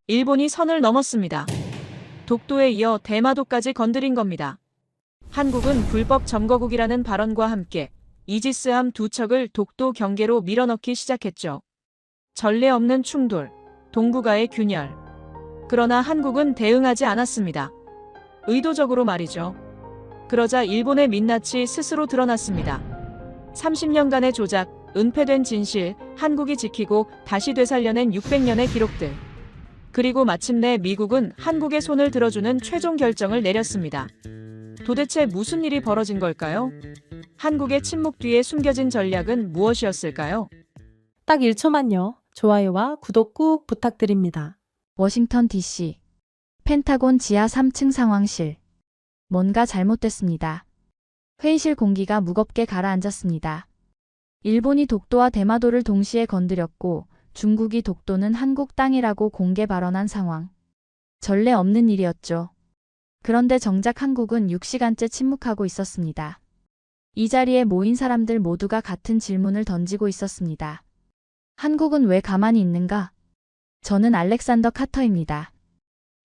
일본이 선을 넘었습니다. 독도에 이어 대마도까지 건드린 겁니다. 한국은 불법 점거국이라는 발언과 함께 이지스함 2척을 독도 경계로 밀어넣기 시작했죠. 전례 없는 충돌, 동북아의 균열. 그러나 한국은 대응하지 않았습니다. 의도적으로 말이죠. 그러자 일본의 민낯이 스스로 드러났습니다. 30년간의 조작, 은폐된 진실, 한국이 지키고 다시 되살려낸 600년의 기록들. 그리고 마침내 미국은 한국의 손을 들어주는 최종 결정을 내렸습니다. 도대체 무슨 일이 벌어진 걸까요? 한국의 침묵 뒤에 숨겨진 전략은 무엇이었을까요? 딱 1초만요. 좋아요와 구독 꾹 부탁드립니다. 워싱턴 DC. 펜타곤 지하 3층 상황실. 뭔가 잘못됐습니다. 회의실 공기가 무겁게 가라앉았습니다. 일본이 독도와 대마도를 동시에 건드렸고 중국이 독도는 한국 땅이라고 공개 발언한 상황. 전례 없는 일이었죠. 그런데 정작 한국은 6시간째 침묵하고 있었습니다. 이 자리에 모인 사람들 모두가 같은 질문을 던지고 있었습니다. 한국은 왜 가만히 있는가? 저는 알렉산더 카터입니다.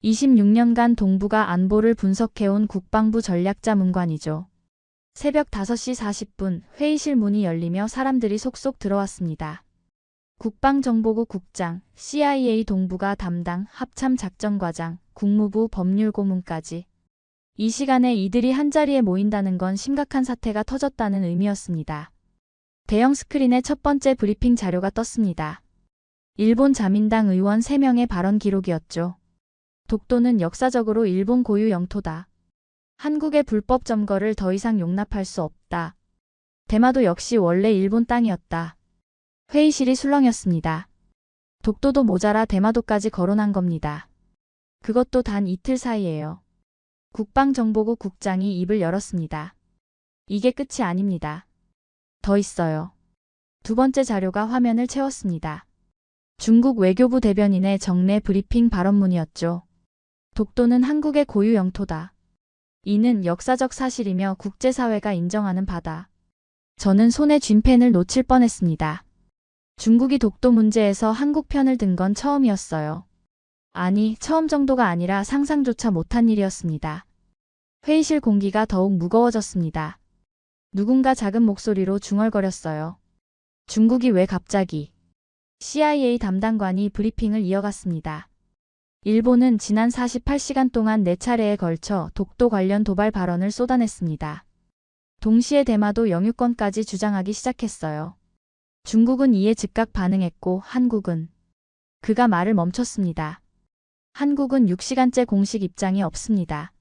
26년간 동북아 안보를 분석해온 국방부 전략자문관이죠. 새벽 5시 40분 회의실 문이 열리며 사람들이 속속 들어왔습니다. 국방정보국 국장, CIA 동북아 담당, 합참작전과장, 국무부 법률고문까지. 이 시간에 이들이 한자리에 모인다는 건 심각한 사태가 터졌다는 의미였습니다. 대형 스크린에 첫 번째 브리핑 자료가 떴습니다. 일본 자민당 의원 3명의 발언 기록이었죠. 독도는 역사적으로 일본 고유 영토다. 한국의 불법 점거를 더 이상 용납할 수 없다. 대마도 역시 원래 일본 땅이었다. 회의실이 술렁였습니다. 독도도 모자라 대마도까지 거론한 겁니다. 그것도 단 이틀 사이에요. 국방정보국 국장이 입을 열었습니다. 이게 끝이 아닙니다. 더 있어요. 두 번째 자료가 화면을 채웠습니다. 중국 외교부 대변인의 정례 브리핑 발언문이었죠. 독도는 한국의 고유 영토다. 이는 역사적 사실이며 국제사회가 인정하는 바다. 저는 손에 쥔 펜을 놓칠 뻔했습니다. 중국이 독도 문제에서 한국 편을 든 건 처음이었어요. 아니, 처음 정도가 아니라 상상조차 못한 일이었습니다. 회의실 공기가 더욱 무거워졌습니다. 누군가 작은 목소리로 중얼거렸어요. 중국이 왜 갑자기? CIA 담당관이 브리핑을 이어갔습니다. 일본은 지난 48시간 동안 4차례에 걸쳐 독도 관련 도발 발언을 쏟아냈습니다. 동시에 대마도 영유권까지 주장하기 시작했어요. 중국은 이에 즉각 반응했고 한국은 그가 말을 멈췄습니다. 한국은 6시간째 공식 입장이 없습니다.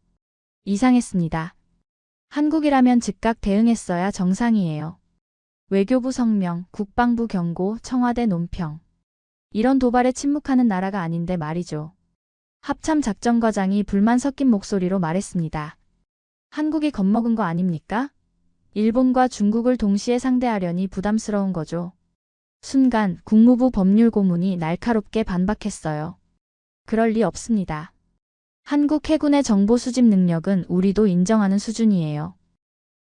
이상했습니다. 한국이라면 즉각 대응했어야 정상이에요. 외교부 성명, 국방부 경고, 청와대 논평. 이런 도발에 침묵하는 나라가 아닌데 말이죠. 합참작전과장이 불만 섞인 목소리로 말했습니다. 한국이 겁먹은 거 아닙니까? 일본과 중국을 동시에 상대하려니 부담스러운 거죠. 순간 국무부 법률고문이 날카롭게 반박했어요. 그럴 리 없습니다. 한국 해군의 정보 수집 능력은 우리도 인정하는 수준이에요.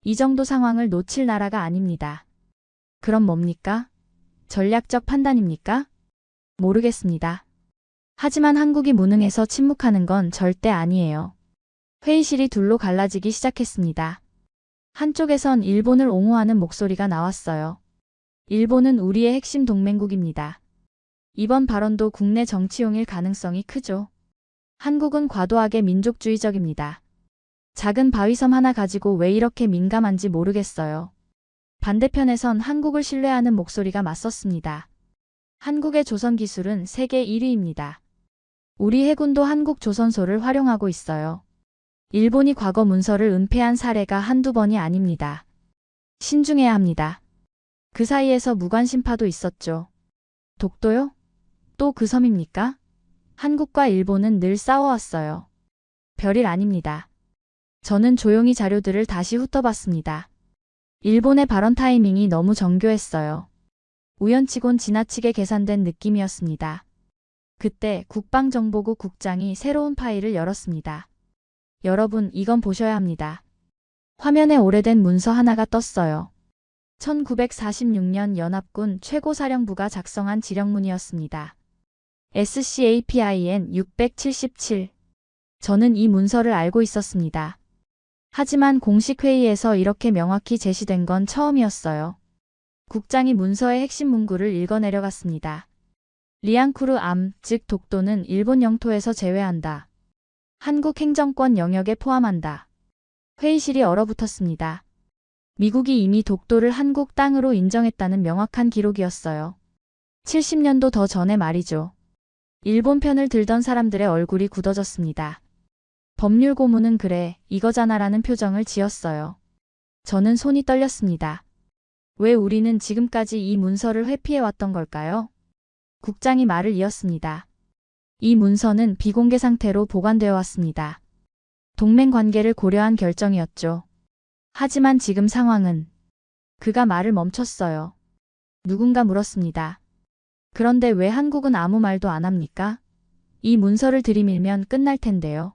이 정도 상황을 놓칠 나라가 아닙니다. 그럼 뭡니까? 전략적 판단입니까? 모르겠습니다. 하지만 한국이 무능해서 침묵하는 건 절대 아니에요. 회의실이 둘로 갈라지기 시작했습니다. 한쪽에선 일본을 옹호하는 목소리가 나왔어요. 일본은 우리의 핵심 동맹국입니다. 이번 발언도 국내 정치용일 가능성이 크죠. 한국은 과도하게 민족주의적입니다. 작은 바위섬 하나 가지고 왜 이렇게 민감한지 모르겠어요. 반대편에선 한국을 신뢰하는 목소리가 맞섰습니다. 한국의 조선 기술은 세계 1위입니다. 우리 해군도 한국 조선소를 활용하고 있어요. 일본이 과거 문서를 은폐한 사례가 한두 번이 아닙니다. 신중해야 합니다. 그 사이에서 무관심파도 있었죠. 독도요? 또 그 섬입니까? 한국과 일본은 늘 싸워왔어요. 별일 아닙니다. 저는 조용히 자료들을 다시 훑어봤습니다. 일본의 발언 타이밍이 너무 정교했어요. 우연치곤 지나치게 계산된 느낌이었습니다. 그때 국방정보국 국장이 새로운 파일을 열었습니다. 여러분, 이건 보셔야 합니다. 화면에 오래된 문서 하나가 떴어요. 1946년 연합군 최고사령부가 작성한 지령문이었습니다. SCAPIN 677. 저는 이 문서를 알고 있었습니다. 하지만 공식 회의에서 이렇게 명확히 제시된 건 처음이었어요. 국장이 문서의 핵심 문구를 읽어내려갔습니다. 리앙쿠르 암, 즉 독도는 일본 영토에서 제외한다. 한국 행정권 영역에 포함한다. 회의실이 얼어붙었습니다. 미국이 이미 독도를 한국 땅으로 인정했다는 명확한 기록이었어요. 70년도 더 전에 말이죠. 일본 편을 들던 사람들의 얼굴이 굳어졌습니다. 법률 고문은 그래, 이거잖아라는 표정을 지었어요. 저는 손이 떨렸습니다. 왜 우리는 지금까지 이 문서를 회피해왔던 걸까요? 국장이 말을 이었습니다. 이 문서는 비공개 상태로 보관되어 왔습니다. 동맹 관계를 고려한 결정이었죠. 하지만 지금 상황은... 그가 말을 멈췄어요. 누군가 물었습니다. 그런데 왜 한국은 아무 말도 안 합니까? 이 문서를 들이밀면 끝날 텐데요.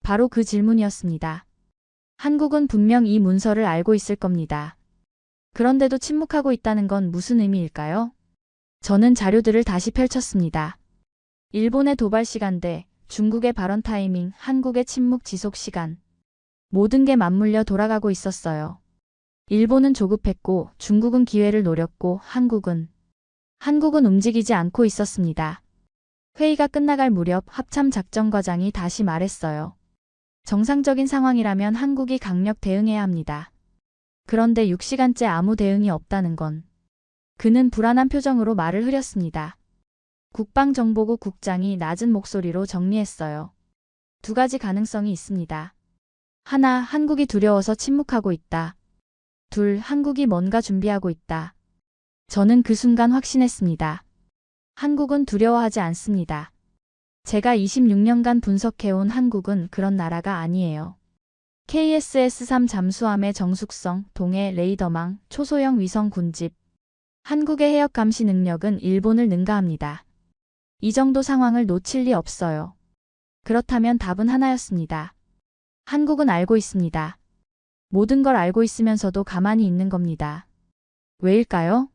바로 그 질문이었습니다. 한국은 분명 이 문서를 알고 있을 겁니다. 그런데도 침묵하고 있다는 건 무슨 의미일까요? 저는 자료들을 다시 펼쳤습니다. 일본의 도발 시간대, 중국의 발언 타이밍, 한국의 침묵 지속 시간. 모든 게 맞물려 돌아가고 있었어요. 일본은 조급했고 중국은 기회를 노렸고 한국은 움직이지 않고 있었습니다. 회의가 끝나갈 무렵 합참 작전과장이 다시 말했어요. 정상적인 상황이라면 한국이 강력 대응해야 합니다. 그런데 6시간째 아무 대응이 없다는 건... 그는 불안한 표정으로 말을 흐렸습니다. 국방정보국 국장이 낮은 목소리로 정리했어요. 두 가지 가능성이 있습니다. 하나, 한국이 두려워서 침묵하고 있다. 둘, 한국이 뭔가 준비하고 있다. 저는 그 순간 확신했습니다. 한국은 두려워하지 않습니다. 제가 26년간 분석해온 한국은 그런 나라가 아니에요. KSS-3 잠수함의 정숙성, 동해 레이더망, 초소형 위성 군집. 한국의 해역 감시 능력은 일본을 능가합니다. 이 정도 상황을 놓칠 리 없어요. 그렇다면 답은 하나였습니다. 한국은 알고 있습니다. 모든 걸 알고 있으면서도 가만히 있는 겁니다. 왜일까요?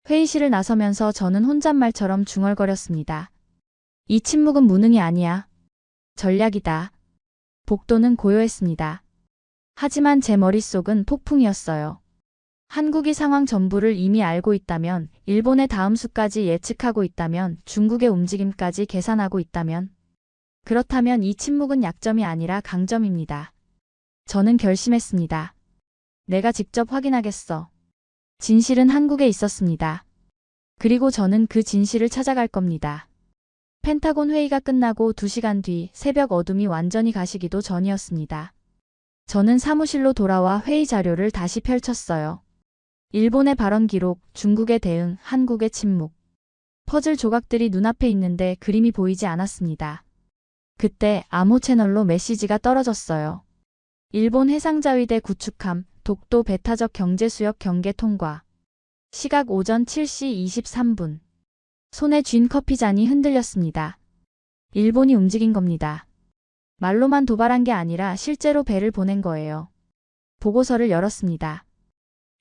회의실을 나서면서 저는 혼잣말처럼 중얼거렸습니다. 이 침묵은 무능이 아니야. 전략이다. 복도는 고요했습니다. 하지만 제 머릿속은 폭풍이었어요. 한국이 상황 전부를 이미 알고 있다면, 일본의 다음 수까지 예측하고 있다면, 중국의 움직임까지 계산하고 있다면, 그렇다면 이 침묵은 약점이 아니라 강점입니다. 저는 결심했습니다. 내가 직접 확인하겠어. 진실은 한국에 있었습니다. 그리고 저는 그 진실을 찾아갈 겁니다. 펜타곤 회의가 끝나고 2시간 뒤 새벽 어둠이 완전히 가시기도 전이었습니다. 저는 사무실로 돌아와 회의 자료를 다시 펼쳤어요. 일본의 발언 기록, 중국의 대응, 한국의 침묵. 퍼즐 조각들이 눈앞에 있는데 그림이 보이지 않았습니다. 그때 암호 채널로 메시지가 떨어졌어요. 일본 해상자위대 구축함, 독도 배타적 경제수역 경계 통과. 시각 오전 7시 23분. 손에 쥔 커피잔이 흔들렸습니다. 일본이 움직인 겁니다. 말로만 도발한 게 아니라 실제로 배를 보낸 거예요. 보고서를 열었습니다.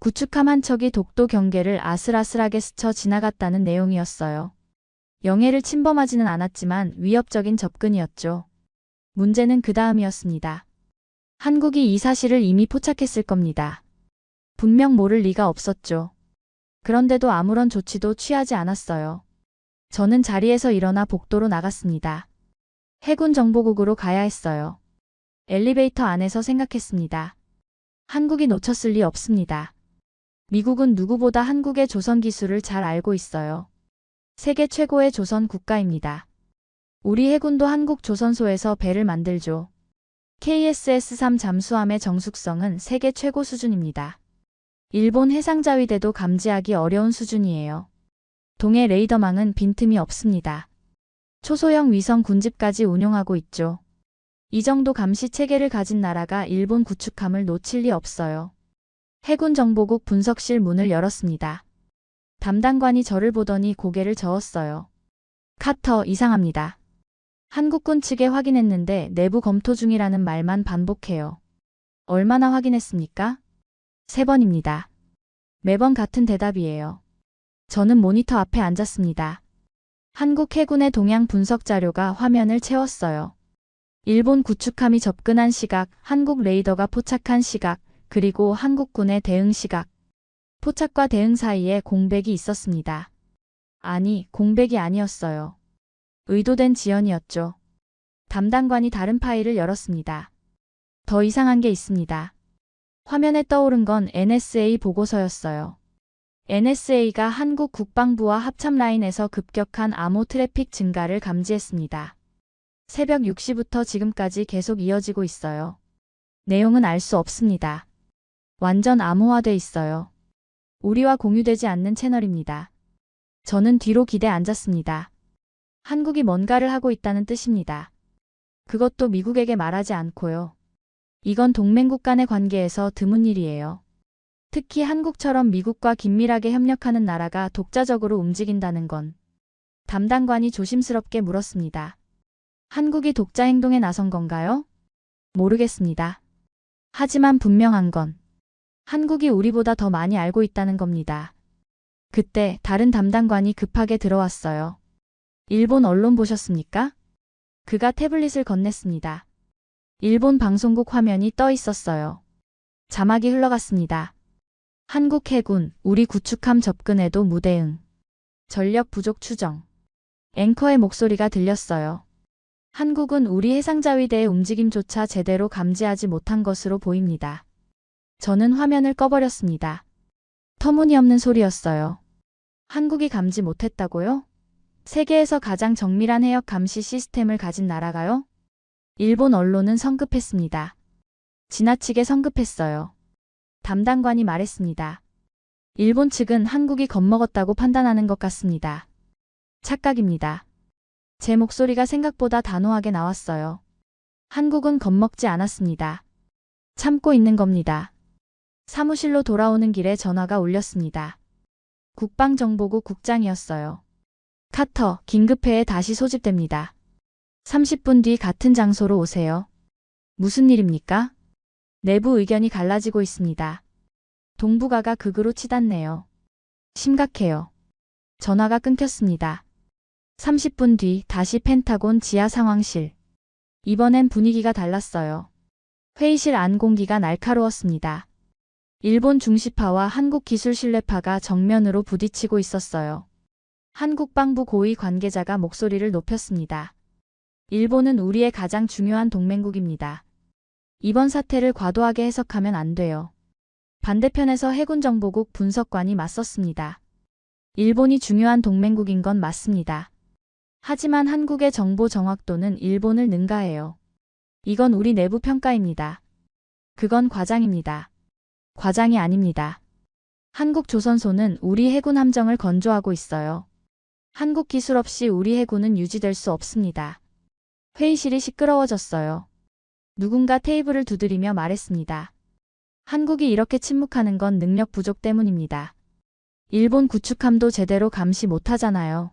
구축함 한 척이 독도 경계를 아슬아슬하게 스쳐 지나갔다는 내용이었어요. 영해를 침범하지는 않았지만 위협적인 접근이었죠. 문제는 그 다음이었습니다. 한국이 이 사실을 이미 포착했을 겁니다. 분명 모를 리가 없었죠. 그런데도 아무런 조치도 취하지 않았어요. 저는 자리에서 일어나 복도로 나갔습니다. 해군 정보국으로 가야 했어요. 엘리베이터 안에서 생각했습니다. 한국이 놓쳤을 리 없습니다. 미국은 누구보다 한국의 조선 기술을 잘 알고 있어요. 세계 최고의 조선 국가입니다. 우리 해군도 한국 조선소에서 배를 만들죠. KSS-3 잠수함의 정숙성은 세계 최고 수준입니다. 일본 해상자위대도 감지하기 어려운 수준이에요. 동해 레이더망은 빈틈이 없습니다. 초소형 위성 군집까지 운용하고 있죠. 이 정도 감시 체계를 가진 나라가 일본 구축함을 놓칠 리 없어요. 해군 정보국 분석실 문을 열었습니다. 담당관이 저를 보더니 고개를 저었어요. 카터, 이상합니다. 한국군 측에 확인했는데 내부 검토 중이라는 말만 반복해요. 얼마나 확인했습니까? 3번입니다. 매번 같은 대답이에요. 저는 모니터 앞에 앉았습니다. 한국 해군의 동향 분석 자료가 화면을 채웠어요. 일본 구축함이 접근한 시각, 한국 레이더가 포착한 시각, 그리고 한국군의 대응 시각. 포착과 대응 사이에 공백이 있었습니다. 아니, 공백이 아니었어요. 의도된 지연이었죠. 담당관이 다른 파일을 열었습니다. 더 이상한 게 있습니다. 화면에 떠오른 건 NSA 보고서였어요. NSA가 한국 국방부와 합참 라인에서 급격한 암호 트래픽 증가를 감지했습니다. 새벽 6시부터 지금까지 계속 이어지고 있어요. 내용은 알 수 없습니다. 완전 암호화돼 있어요. 우리와 공유되지 않는 채널입니다. 저는 뒤로 기대 앉았습니다. 한국이 뭔가를 하고 있다는 뜻입니다. 그것도 미국에게 말하지 않고요. 이건 동맹국 간의 관계에서 드문 일이에요. 특히 한국처럼 미국과 긴밀하게 협력하는 나라가 독자적으로 움직인다는 건. 담당관이 조심스럽게 물었습니다. 한국이 독자 행동에 나선 건가요? 모르겠습니다. 하지만 분명한 건 한국이 우리보다 더 많이 알고 있다는 겁니다. 그때 다른 담당관이 급하게 들어왔어요. 일본 언론 보셨습니까? 그가 태블릿을 건넸습니다. 일본 방송국 화면이 떠 있었어요. 자막이 흘러갔습니다. 한국 해군, 우리 구축함 접근에도 무대응. 전력 부족 추정. 앵커의 목소리가 들렸어요. 한국은 우리 해상자위대의 움직임조차 제대로 감지하지 못한 것으로 보입니다. 저는 화면을 꺼버렸습니다. 터무니없는 소리였어요. 한국이 감지 못했다고요? 세계에서 가장 정밀한 해역 감시 시스템을 가진 나라가요? 일본 언론은 성급했습니다. 지나치게 성급했어요. 담당관이 말했습니다. 일본 측은 한국이 겁먹었다고 판단하는 것 같습니다. 착각입니다. 제 목소리가 생각보다 단호하게 나왔어요. 한국은 겁먹지 않았습니다. 참고 있는 겁니다. 사무실로 돌아오는 길에 전화가 울렸습니다. 국방정보국 국장이었어요. 카터, 긴급회에 다시 소집됩니다. 30분 뒤 같은 장소로 오세요. 무슨 일입니까? 내부 의견이 갈라지고 있습니다. 동북아가 극으로 치닫네요. 심각해요. 전화가 끊겼습니다. 30분 뒤 다시 펜타곤 지하 상황실. 이번엔 분위기가 달랐어요. 회의실 안 공기가 날카로웠습니다. 일본 중시파와 한국 기술 신뢰파가 정면으로 부딪히고 있었어요. 한국방부 고위 관계자가 목소리를 높였습니다. 일본은 우리의 가장 중요한 동맹국입니다. 이번 사태를 과도하게 해석하면 안 돼요. 반대편에서 해군정보국 분석관이 맞섰습니다. 일본이 중요한 동맹국인 건 맞습니다. 하지만 한국의 정보 정확도는 일본을 능가해요. 이건 우리 내부 평가입니다. 그건 과장입니다. 과장이 아닙니다. 한국 조선소는 우리 해군 함정을 건조하고 있어요. 한국 기술 없이 우리 해군은 유지될 수 없습니다. 회의실이 시끄러워졌어요. 누군가 테이블을 두드리며 말했습니다. 한국이 이렇게 침묵하는 건 능력 부족 때문입니다. 일본 구축함도 제대로 감시 못하잖아요.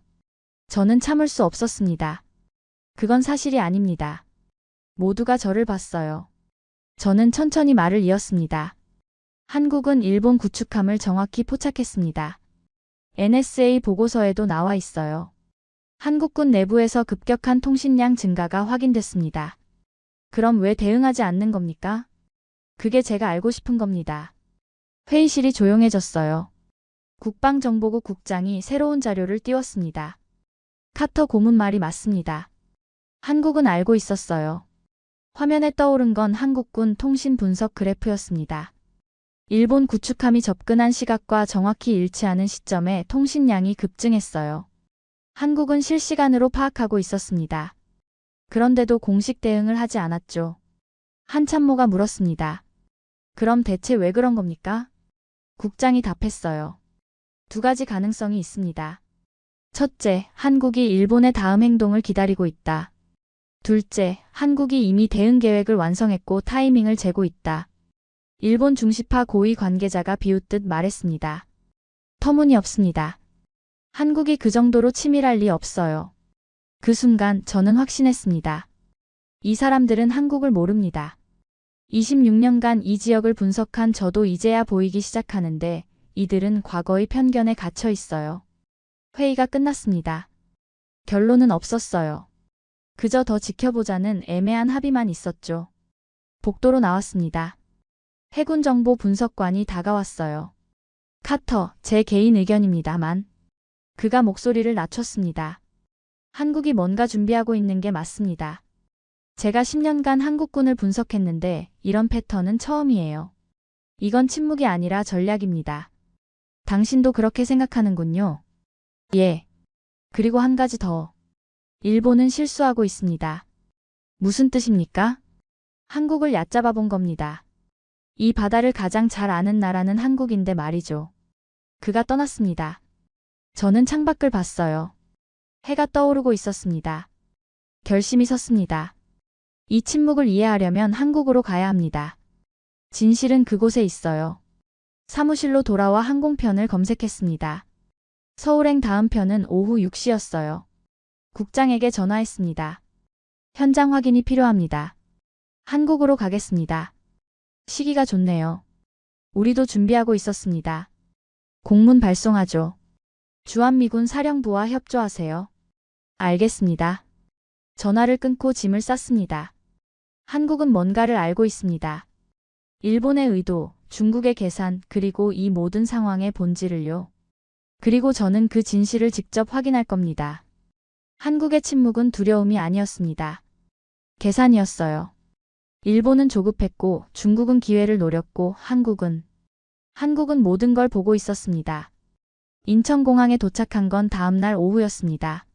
저는 참을 수 없었습니다. 그건 사실이 아닙니다. 모두가 저를 봤어요. 저는 천천히 말을 이었습니다. 한국은 일본 구축함을 정확히 포착했습니다. NSA 보고서에도 나와 있어요. 한국군 내부에서 급격한 통신량 증가가 확인됐습니다. 그럼 왜 대응하지 않는 겁니까? 그게 제가 알고 싶은 겁니다. 회의실이 조용해졌어요. 국방정보국 국장이 새로운 자료를 띄웠습니다. 카터 고문 말이 맞습니다. 한국은 알고 있었어요. 화면에 떠오른 건 한국군 통신 분석 그래프였습니다. 일본 구축함이 접근한 시각과 정확히 일치하는 시점에 통신량이 급증했어요. 한국은 실시간으로 파악하고 있었습니다. 그런데도 공식 대응을 하지 않았죠. 한 참모가 물었습니다. 그럼 대체 왜 그런 겁니까? 국장이 답했어요. 두 가지 가능성이 있습니다. 첫째, 한국이 일본의 다음 행동을 기다리고 있다. 둘째, 한국이 이미 대응 계획을 완성했고 타이밍을 재고 있다. 일본 중시파 고위 관계자가 비웃듯 말했습니다. 터무니없습니다. 한국이 그 정도로 치밀할 리 없어요. 그 순간 저는 확신했습니다. 이 사람들은 한국을 모릅니다. 26년간 이 지역을 분석한 저도 이제야 보이기 시작하는데 이들은 과거의 편견에 갇혀 있어요. 회의가 끝났습니다. 결론은 없었어요. 그저 더 지켜보자는 애매한 합의만 있었죠. 복도로 나왔습니다. 해군 정보 분석관이 다가왔어요. 카터, 제 개인 의견입니다만. 그가 목소리를 낮췄습니다. 한국이 뭔가 준비하고 있는 게 맞습니다. 제가 10년간 한국군을 분석했는데 이런 패턴은 처음이에요. 이건 침묵이 아니라 전략입니다. 당신도 그렇게 생각하는군요. 예. 그리고 한 가지 더. 일본은 실수하고 있습니다. 무슨 뜻입니까? 한국을 얕잡아 본 겁니다. 이 바다를 가장 잘 아는 나라는 한국인데 말이죠. 그가 떠났습니다. 저는 창밖을 봤어요. 해가 떠오르고 있었습니다. 결심이 섰습니다. 이 침묵을 이해하려면 한국으로 가야 합니다. 진실은 그곳에 있어요. 사무실로 돌아와 항공편을 검색했습니다. 서울행 다음 편은 오후 6시였어요. 국장에게 전화했습니다. 현장 확인이 필요합니다. 한국으로 가겠습니다. 시기가 좋네요. 우리도 준비하고 있었습니다. 공문 발송하죠. 주한미군 사령부와 협조하세요. 알겠습니다. 전화를 끊고 짐을 쌌습니다. 한국은 뭔가를 알고 있습니다. 일본의 의도, 중국의 계산, 그리고 이 모든 상황의 본질을요. 그리고 저는 그 진실을 직접 확인할 겁니다. 한국의 침묵은 두려움이 아니었습니다. 계산이었어요. 일본은 조급했고 중국은 기회를 노렸고 한국은 모든 걸 보고 있었습니다. 인천공항에 도착한 건 다음날 오후였습니다.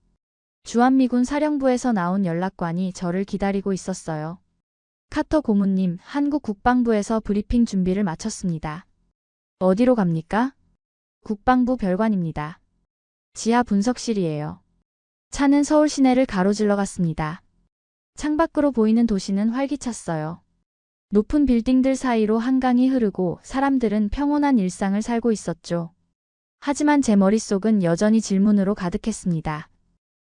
주한미군 사령부에서 나온 연락관이 저를 기다리고 있었어요. 카터 고문님, 한국 국방부에서 브리핑 준비를 마쳤습니다. 어디로 갑니까? 국방부 별관입니다. 지하 분석실이에요. 차는 서울 시내를 가로질러 갔습니다. 창밖으로 보이는 도시는 활기찼어요. 높은 빌딩들 사이로 한강이 흐르고 사람들은 평온한 일상을 살고 있었죠. 하지만 제 머릿속은 여전히 질문으로 가득했습니다.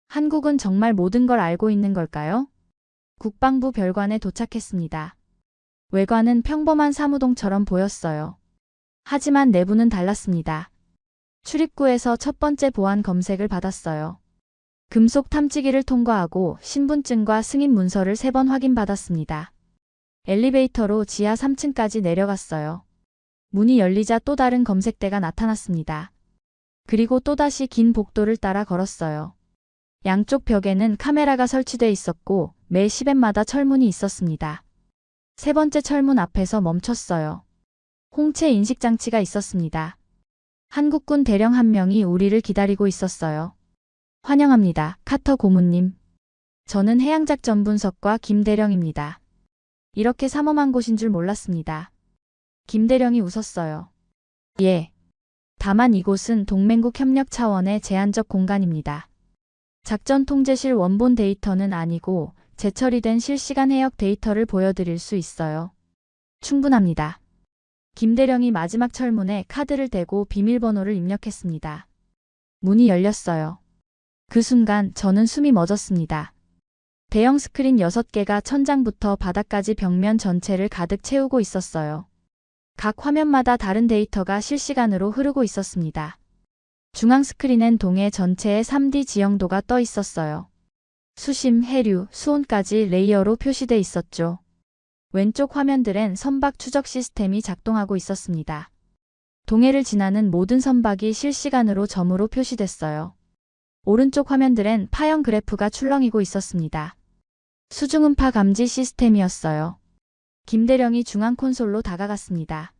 한국은 정말 모든 걸 알고 있는 걸까요? 국방부 별관에 도착했습니다. 외관은 평범한 사무동처럼 보였어요. 하지만 내부는 달랐습니다. 출입구에서 첫 번째 보안 검색을 받았어요. 금속 탐지기를 통과하고 신분증과 승인 문서를 3번 확인받았습니다. 엘리베이터로 지하 3층까지 내려갔어요. 문이 열리자 또 다른 검색대가 나타났습니다. 그리고 또다시 긴 복도를 따라 걸었어요. 양쪽 벽에는 카메라가 설치돼 있었고 매 10엠마다 철문이 있었습니다. 3번째 철문 앞에서 멈췄어요. 홍채 인식장치가 있었습니다. 한국군 대령 한 명이 우리를 기다리고 있었어요. 환영합니다, 카터 고문님. 저는 해양작전 분석과 김대령입니다. 이렇게 삼엄한 곳인 줄 몰랐습니다. 김대령이 웃었어요. 예. 다만 이곳은 동맹국 협력 차원의 제한적 공간입니다. 작전 통제실 원본 데이터는 아니고 재처리된 실시간 해역 데이터를 보여드릴 수 있어요. 충분합니다. 김대령이 마지막 철문에 카드를 대고 비밀번호를 입력했습니다. 문이 열렸어요. 그 순간 저는 숨이 멎었습니다. 대형 스크린 6개가 천장부터 바닥까지 벽면 전체를 가득 채우고 있었어요. 각 화면마다 다른 데이터가 실시간으로 흐르고 있었습니다. 중앙 스크린엔 동해 전체의 3D 지형도가 떠 있었어요. 수심, 해류, 수온까지 레이어로 표시돼 있었죠. 왼쪽 화면들엔 선박 추적 시스템이 작동하고 있었습니다. 동해를 지나는 모든 선박이 실시간으로 점으로 표시됐어요. 오른쪽 화면들엔 파형 그래프가 출렁이고 있었습니다. 수중음파 감지 시스템이었어요. 김대령이 중앙 콘솔로 다가갔습니다.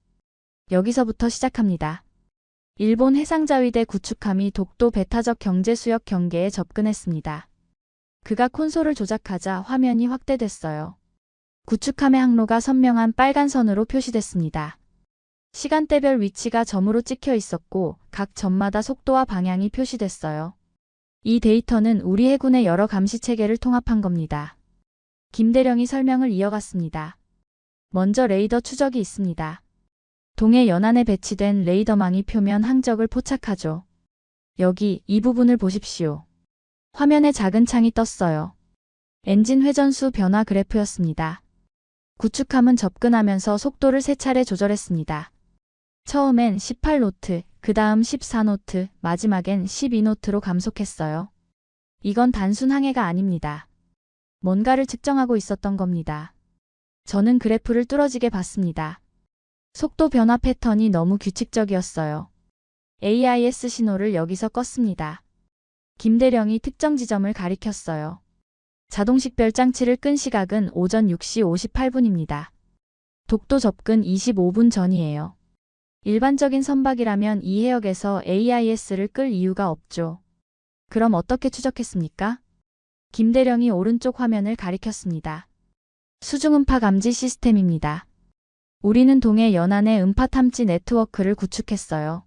여기서부터 시작합니다. 일본 해상자위대 구축함이 독도 배타적 경제수역 경계에 접근했습니다. 그가 콘솔을 조작하자 화면이 확대됐어요. 구축함의 항로가 선명한 빨간 선으로 표시됐습니다. 시간대별 위치가 점으로 찍혀 있었고 각 점마다 속도와 방향이 표시됐어요. 이 데이터는 우리 해군의 여러 감시 체계를 통합한 겁니다. 김대령이 설명을 이어갔습니다. 먼저 레이더 추적이 있습니다. 동해 연안에 배치된 레이더망이 표면 항적을 포착하죠. 여기 이 부분을 보십시오. 화면에 작은 창이 떴어요. 엔진 회전수 변화 그래프였습니다. 구축함은 접근하면서 속도를 3차례 조절했습니다. 처음엔 18노트, 그 다음 14노트, 마지막엔 12노트로 감속했어요. 이건 단순 항해가 아닙니다. 뭔가를 측정하고 있었던 겁니다. 저는 그래프를 뚫어지게 봤습니다. 속도 변화 패턴이 너무 규칙적이었어요. AIS 신호를 여기서 껐습니다. 김대령이 특정 지점을 가리켰어요. 자동 식별 장치를 끈 시각은 오전 6시 58분입니다. 독도 접근 25분 전이에요. 일반적인 선박이라면 이 해역에서 AIS를 끌 이유가 없죠. 그럼 어떻게 추적했습니까? 김대령이 오른쪽 화면을 가리켰습니다. 수중 음파 감지 시스템입니다. 우리는 동해 연안의 음파 탐지 네트워크를 구축했어요.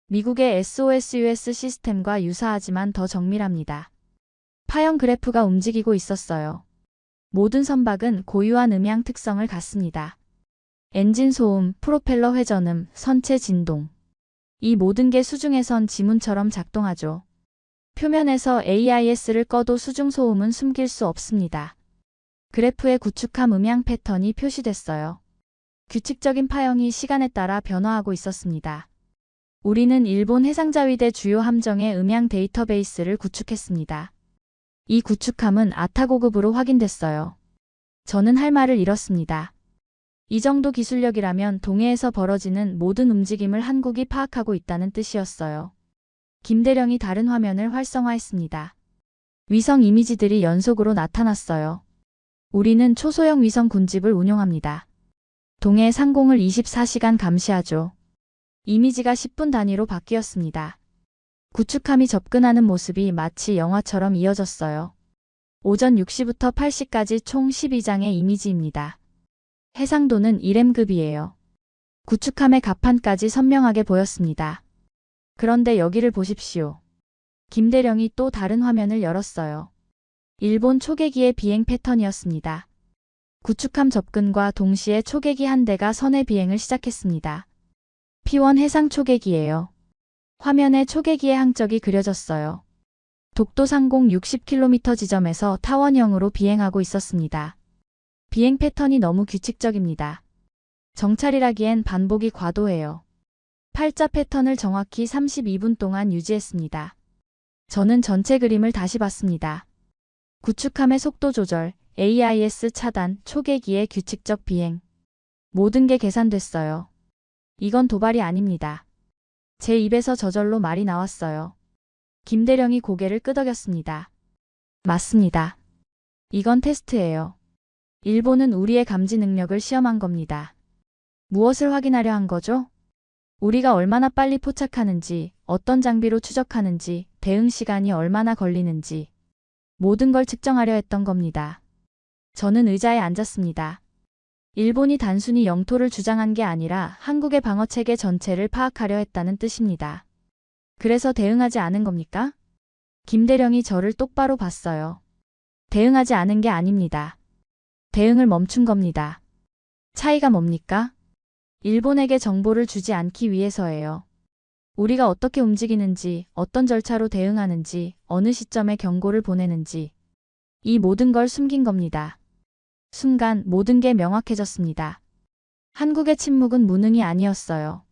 미국의 SOSUS 시스템과 유사하지만 더 정밀합니다. 파형 그래프가 움직이고 있었어요. 모든 선박은 고유한 음향 특성을 갖습니다. 엔진 소음, 프로펠러 회전음, 선체 진동. 이 모든 게 수중에선 지문처럼 작동하죠. 표면에서 AIS를 꺼도 수중 소음은 숨길 수 없습니다. 그래프에 구축함 음향 패턴이 표시됐어요. 규칙적인 파형이 시간에 따라 변화하고 있었습니다. 우리는 일본 해상자위대 주요 함정의 음향 데이터베이스를 구축했습니다. 이 구축함은 아타 고급으로 확인됐어요. 저는 할 말을 잃었습니다. 이 정도 기술력이라면 동해에서 벌어지는 모든 움직임을 한국이 파악하고 있다는 뜻이었어요. 김대령이 다른 화면을 활성화했습니다. 위성 이미지들이 연속으로 나타났어요. 우리는 초소형 위성 군집을 운용합니다. 동해 상공을 24시간 감시하죠. 이미지가 10분 단위로 바뀌었습니다. 구축함이 접근하는 모습이 마치 영화처럼 이어졌어요. 오전 6시부터 8시까지 총 12장의 이미지입니다. 해상도는 1M급이에요. 구축함의 갑판까지 선명하게 보였습니다. 그런데 여기를 보십시오. 김대령이 또 다른 화면을 열었어요. 일본 초계기의 비행 패턴이었습니다. 구축함 접근과 동시에 초계기 한 대가 선의 비행을 시작했습니다. P1 해상 초계기예요. 화면에 초계기의 항적이 그려졌어요. 독도 상공 60km 지점에서 타원형으로 비행하고 있었습니다. 비행 패턴이 너무 규칙적입니다. 정찰이라기엔 반복이 과도해요. 팔자 패턴을 정확히 32분 동안 유지했습니다. 저는 전체 그림을 다시 봤습니다. 구축함의 속도 조절, AIS 차단, 초계기의 규칙적 비행. 모든 게 계산됐어요. 이건 도발이 아닙니다. 제 입에서 저절로 말이 나왔어요. 김대령이 고개를 끄덕였습니다. 맞습니다. 이건 테스트예요. 일본은 우리의 감지 능력을 시험한 겁니다. 무엇을 확인하려 한 거죠? 우리가 얼마나 빨리 포착하는지, 어떤 장비로 추적하는지, 대응 시간이 얼마나 걸리는지 모든 걸 측정하려 했던 겁니다. 저는 의자에 앉았습니다. 일본이 단순히 영토를 주장한 게 아니라 한국의 방어체계 전체를 파악하려 했다는 뜻입니다. 그래서 대응하지 않은 겁니까? 김대령이 저를 똑바로 봤어요. 대응하지 않은 게 아닙니다. 대응을 멈춘 겁니다. 차이가 뭡니까? 일본에게 정보를 주지 않기 위해서예요. 우리가 어떻게 움직이는지, 어떤 절차로 대응하는지, 어느 시점에 경고를 보내는지 이 모든 걸 숨긴 겁니다. 순간 모든 게 명확해졌습니다. 한국의 침묵은 무능이 아니었어요.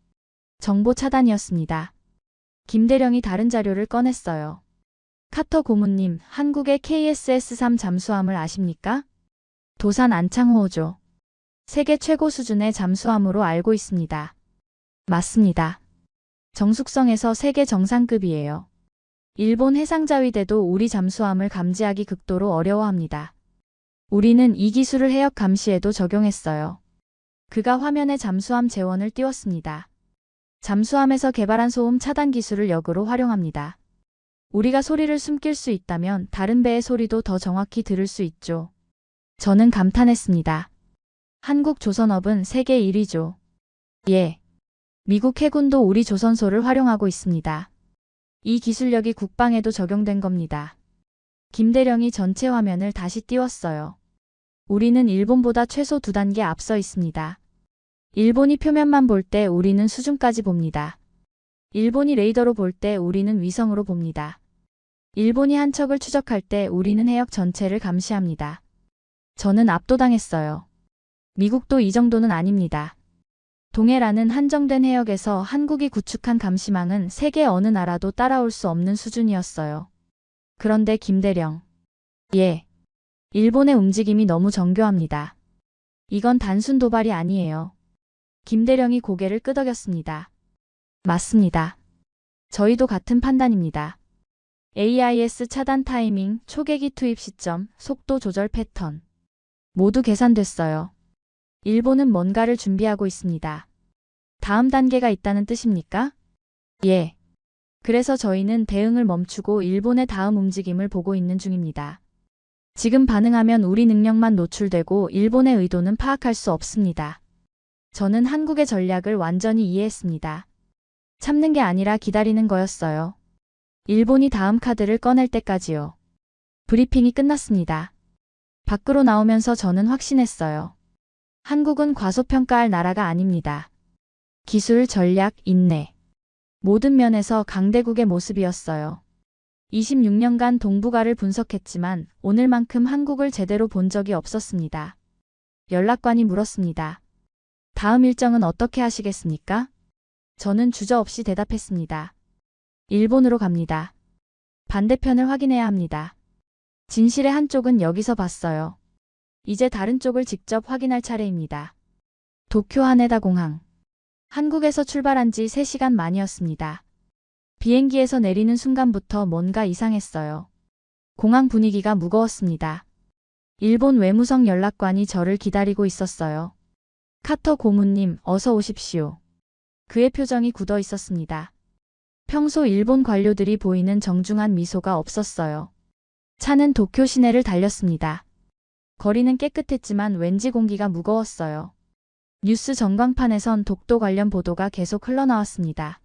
정보 차단이었습니다. 김대령이 다른 자료를 꺼냈어요. 카터 고문님, 한국의 KSS-3 잠수함을 아십니까? 도산 안창호호죠. 세계 최고 수준의 잠수함으로 알고 있습니다. 맞습니다. 정숙성에서 세계 정상급이에요. 일본 해상자위대도 우리 잠수함을 감지하기 극도로 어려워합니다. 우리는 이 기술을 해역 감시에도 적용했어요. 그가 화면에 잠수함 재원을 띄웠습니다. 잠수함에서 개발한 소음 차단 기술을 역으로 활용합니다. 우리가 소리를 숨길 수 있다면 다른 배의 소리도 더 정확히 들을 수 있죠. 저는 감탄했습니다. 한국 조선업은 세계 1위죠. 예. 미국 해군도 우리 조선소를 활용하고 있습니다. 이 기술력이 국방에도 적용된 겁니다. 김대령이 전체 화면을 다시 띄웠어요. 우리는 일본보다 최소 2단계 앞서 있습니다. 일본이 표면만 볼 때 우리는 수중까지 봅니다. 일본이 레이더로 볼 때 우리는 위성으로 봅니다. 일본이 한 척을 추적할 때 우리는 해역 전체를 감시합니다. 저는 압도당했어요. 미국도 이 정도는 아닙니다. 동해라는 한정된 해역에서 한국이 구축한 감시망은 세계 어느 나라도 따라올 수 없는 수준이었어요. 그런데 김대령. 예. 일본의 움직임이 너무 정교합니다. 이건 단순 도발이 아니에요. 김대령이 고개를 끄덕였습니다. 맞습니다. 저희도 같은 판단입니다. AIS 차단 타이밍, 초계기 투입 시점, 속도 조절 패턴. 모두 계산됐어요. 일본은 뭔가를 준비하고 있습니다. 다음 단계가 있다는 뜻입니까? 예. 그래서 저희는 대응을 멈추고 일본의 다음 움직임을 보고 있는 중입니다. 지금 반응하면 우리 능력만 노출되고 일본의 의도는 파악할 수 없습니다. 저는 한국의 전략을 완전히 이해했습니다. 참는 게 아니라 기다리는 거였어요. 일본이 다음 카드를 꺼낼 때까지요. 브리핑이 끝났습니다. 밖으로 나오면서 저는 확신했어요. 한국은 과소평가할 나라가 아닙니다. 기술, 전략, 인내. 모든 면에서 강대국의 모습이었어요. 26년간 동북아를 분석했지만 오늘만큼 한국을 제대로 본 적이 없었습니다. 연락관이 물었습니다. 다음 일정은 어떻게 하시겠습니까? 저는 주저없이 대답했습니다. 일본으로 갑니다. 반대편을 확인해야 합니다. 진실의 한쪽은 여기서 봤어요. 이제 다른 쪽을 직접 확인할 차례입니다. 도쿄 하네다 공항. 한국에서 출발한 지 3시간 만이었습니다. 비행기에서 내리는 순간부터 뭔가 이상했어요. 공항 분위기가 무거웠습니다. 일본 외무성 연락관이 저를 기다리고 있었어요. 카터 고문님, 어서 오십시오. 그의 표정이 굳어 있었습니다. 평소 일본 관료들이 보이는 정중한 미소가 없었어요. 차는 도쿄 시내를 달렸습니다. 거리는 깨끗했지만 왠지 공기가 무거웠어요. 뉴스 전광판에선 독도 관련 보도가 계속 흘러나왔습니다.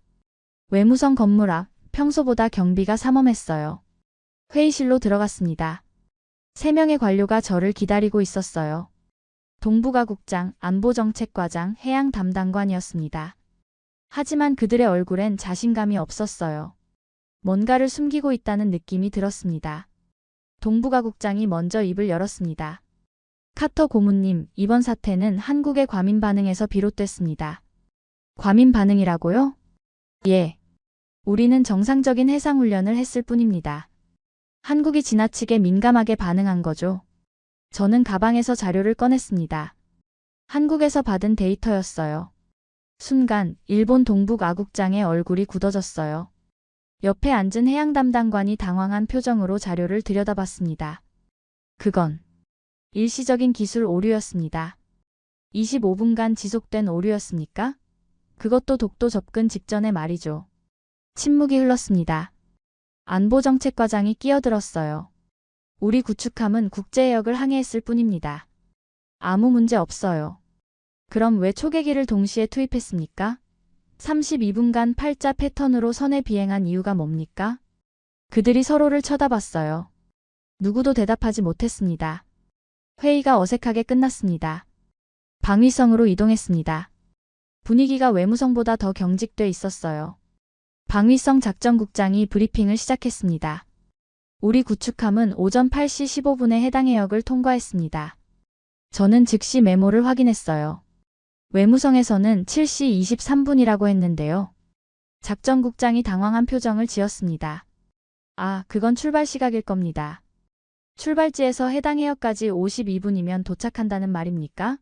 외무성 건물 앞, 평소보다 경비가 삼엄했어요. 회의실로 들어갔습니다. 3명의 관료가 저를 기다리고 있었어요. 동북아국장, 안보정책과장, 해양 담당관이었습니다. 하지만 그들의 얼굴엔 자신감이 없었어요. 뭔가를 숨기고 있다는 느낌이 들었습니다. 동북아국장이 먼저 입을 열었습니다. 카터 고문님, 이번 사태는 한국의 과민 반응에서 비롯됐습니다. 과민 반응이라고요? 예. 우리는 정상적인 해상훈련을 했을 뿐입니다. 한국이 지나치게 민감하게 반응한 거죠. 저는 가방에서 자료를 꺼냈습니다. 한국에서 받은 데이터였어요. 순간 일본 동북아국장의 얼굴이 굳어졌어요. 옆에 앉은 해양 담당관이 당황한 표정으로 자료를 들여다봤습니다. 그건 일시적인 기술 오류였습니다. 25분간 지속된 오류였습니까? 그것도 독도 접근 직전의 말이죠. 침묵이 흘렀습니다. 안보정책과장이 끼어들었어요. 우리 구축함은 국제해역을 항해했을 뿐입니다. 아무 문제 없어요. 그럼 왜 초계기를 동시에 투입했습니까? 32분간 팔자 패턴으로 선에 비행한 이유가 뭡니까? 그들이 서로를 쳐다봤어요. 누구도 대답하지 못했습니다. 회의가 어색하게 끝났습니다. 방위성으로 이동했습니다. 분위기가 외무성보다 더 경직돼 있었어요. 방위성 작전국장이 브리핑을 시작했습니다. 우리 구축함은 오전 8시 15분에 해당 해역을 통과했습니다. 저는 즉시 메모를 확인했어요. 외무성에서는 7시 23분이라고 했는데요. 작전국장이 당황한 표정을 지었습니다. 아, 그건 출발 시각일 겁니다. 출발지에서 해당 해역까지 52분이면 도착한다는 말입니까?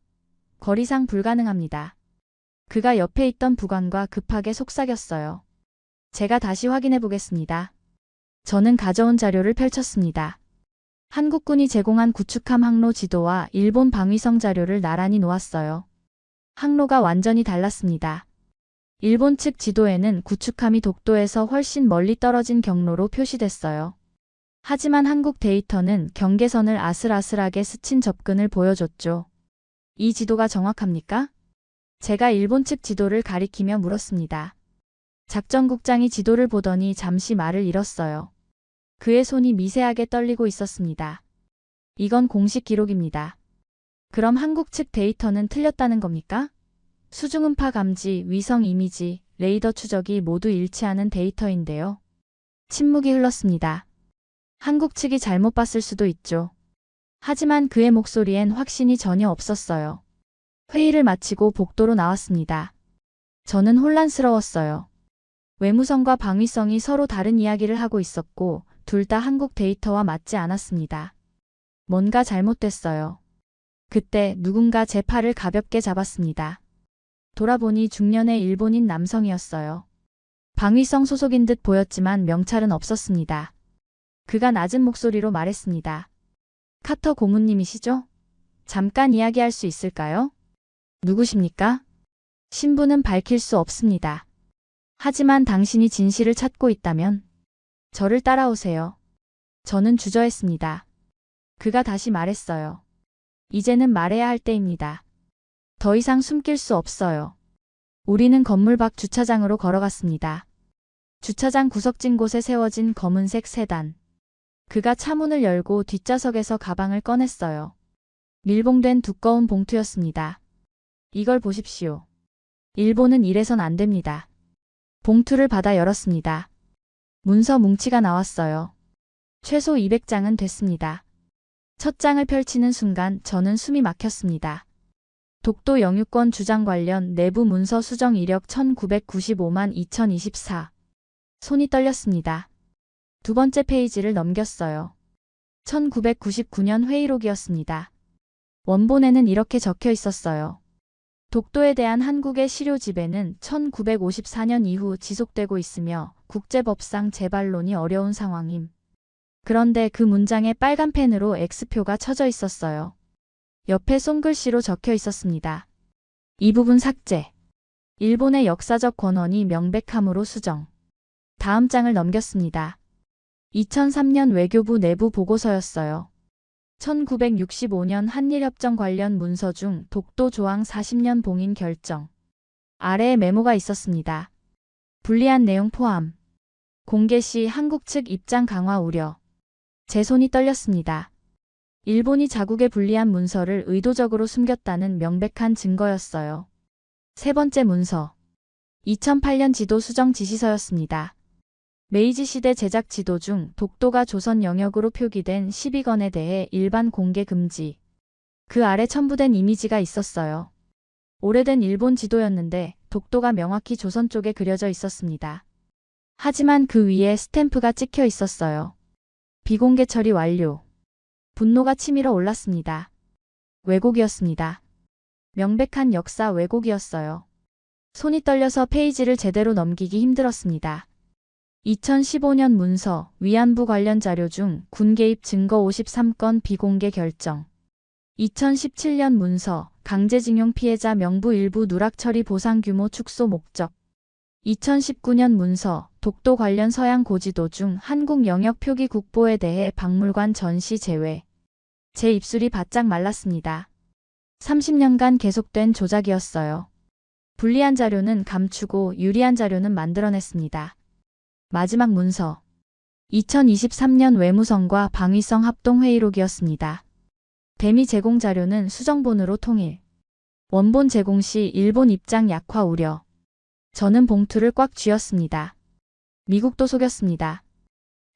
거리상 불가능합니다. 그가 옆에 있던 부관과 급하게 속삭였어요. 제가 다시 확인해 보겠습니다. 저는 가져온 자료를 펼쳤습니다. 한국군이 제공한 구축함 항로 지도와 일본 방위성 자료를 나란히 놓았어요. 항로가 완전히 달랐습니다. 일본 측 지도에는 구축함이 독도에서 훨씬 멀리 떨어진 경로로 표시됐어요. 하지만 한국 데이터는 경계선을 아슬아슬하게 스친 접근을 보여줬죠. 이 지도가 정확합니까? 제가 일본 측 지도를 가리키며 물었습니다. 작전국장이 지도를 보더니 잠시 말을 잃었어요. 그의 손이 미세하게 떨리고 있었습니다. 이건 공식 기록입니다. 그럼 한국 측 데이터는 틀렸다는 겁니까? 수중음파 감지, 위성 이미지, 레이더 추적이 모두 일치하는 데이터인데요. 침묵이 흘렀습니다. 한국 측이 잘못 봤을 수도 있죠. 하지만 그의 목소리엔 확신이 전혀 없었어요. 회의를 마치고 복도로 나왔습니다. 저는 혼란스러웠어요. 외무성과 방위성이 서로 다른 이야기를 하고 있었고 둘 다 한국 데이터와 맞지 않았습니다. 뭔가 잘못됐어요. 그때 누군가 제 팔을 가볍게 잡았습니다. 돌아보니 중년의 일본인 남성이었어요. 방위성 소속인 듯 보였지만 명찰은 없었습니다. 그가 낮은 목소리로 말했습니다. 카터 고문님이시죠? 잠깐 이야기할 수 있을까요? 누구십니까? 신분은 밝힐 수 없습니다. 하지만 당신이 진실을 찾고 있다면 저를 따라오세요. 저는 주저했습니다. 그가 다시 말했어요. 이제는 말해야 할 때입니다. 더 이상 숨길 수 없어요. 우리는 건물 밖 주차장으로 걸어갔습니다. 주차장 구석진 곳에 세워진 검은색 세단. 그가 차문을 열고 뒷좌석에서 가방을 꺼냈어요. 밀봉된 두꺼운 봉투였습니다. 이걸 보십시오. 일본은 이래선 안 됩니다. 봉투를 받아 열었습니다. 문서 뭉치가 나왔어요. 최소 200장은 됐습니다. 첫 장을 펼치는 순간 저는 숨이 막혔습니다. 독도 영유권 주장 관련 내부 문서 수정 이력 1995만 2024. 손이 떨렸습니다. 두 번째 페이지를 넘겼어요. 1999년 회의록이었습니다. 원본에는 이렇게 적혀 있었어요. 독도에 대한 한국의 실효 지배는 1954년 이후 지속되고 있으며 국제법상 재반론이 어려운 상황임. 그런데 그 문장에 빨간 펜으로 X표가 쳐져 있었어요. 옆에 손글씨로 적혀 있었습니다. 이 부분 삭제. 일본의 역사적 권한이 명백함으로 수정. 다음 장을 넘겼습니다. 2003년 외교부 내부 보고서였어요. 1965년 한일협정 관련 문서 중 독도 조항 40년 봉인 결정. 아래에 메모가 있었습니다. 불리한 내용 포함. 공개 시 한국 측 입장 강화 우려. 제 손이 떨렸습니다. 일본이 자국에 불리한 문서를 의도적으로 숨겼다는 명백한 증거였어요. 세 번째 문서. 2008년 지도 수정 지시서였습니다. 메이지 시대 제작 지도 중 독도가 조선 영역으로 표기된 12건에 대해 일반 공개 금지. 그 아래 첨부된 이미지가 있었어요. 오래된 일본 지도였는데 독도가 명확히 조선 쪽에 그려져 있었습니다. 하지만 그 위에 스탬프가 찍혀 있었어요. 비공개 처리 완료. 분노가 치밀어 올랐습니다. 왜곡이었습니다. 명백한 역사 왜곡이었어요. 손이 떨려서 페이지를 제대로 넘기기 힘들었습니다. 2015년 문서, 위안부 관련 자료 중 군 개입 증거 53건 비공개 결정. 2017년 문서, 강제징용 피해자 명부 일부 누락 처리 보상 규모 축소 목적. 2019년 문서, 독도 관련 서양 고지도 중 한국 영역 표기 국보에 대해 박물관 전시 제외. 제 입술이 바짝 말랐습니다. 30년간 계속된 조작이었어요. 불리한 자료는 감추고 유리한 자료는 만들어냈습니다. 마지막 문서. 2023년 외무성과 방위성 합동회의록이었습니다. 대미 제공 자료는 수정본으로 통일. 원본 제공 시 일본 입장 약화 우려. 저는 봉투를 꽉 쥐었습니다. 미국도 속였습니다.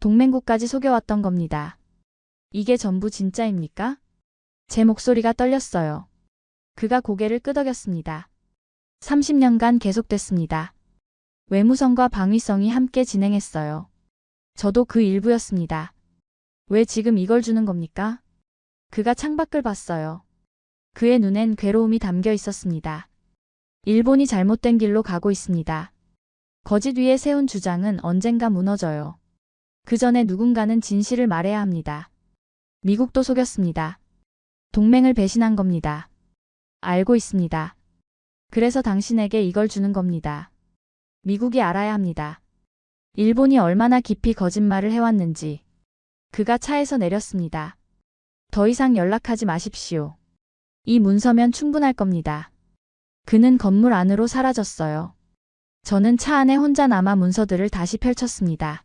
동맹국까지 속여왔던 겁니다. 이게 전부 진짜입니까? 제 목소리가 떨렸어요. 그가 고개를 끄덕였습니다. 30년간 계속됐습니다. 외무성과 방위성이 함께 진행했어요. 저도 그 일부였습니다. 왜 지금 이걸 주는 겁니까? 그가 창밖을 봤어요. 그의 눈엔 괴로움이 담겨 있었습니다. 일본이 잘못된 길로 가고 있습니다. 거짓 위에 세운 주장은 언젠가 무너져요. 그 전에 누군가는 진실을 말해야 합니다. 미국도 속였습니다. 동맹을 배신한 겁니다. 알고 있습니다. 그래서 당신에게 이걸 주는 겁니다. 미국이 알아야 합니다. 일본이 얼마나 깊이 거짓말을 해왔는지. 그가 차에서 내렸습니다. 더 이상 연락하지 마십시오. 이 문서면 충분할 겁니다. 그는 건물 안으로 사라졌어요. 저는 차 안에 혼자 남아 문서들을 다시 펼쳤습니다.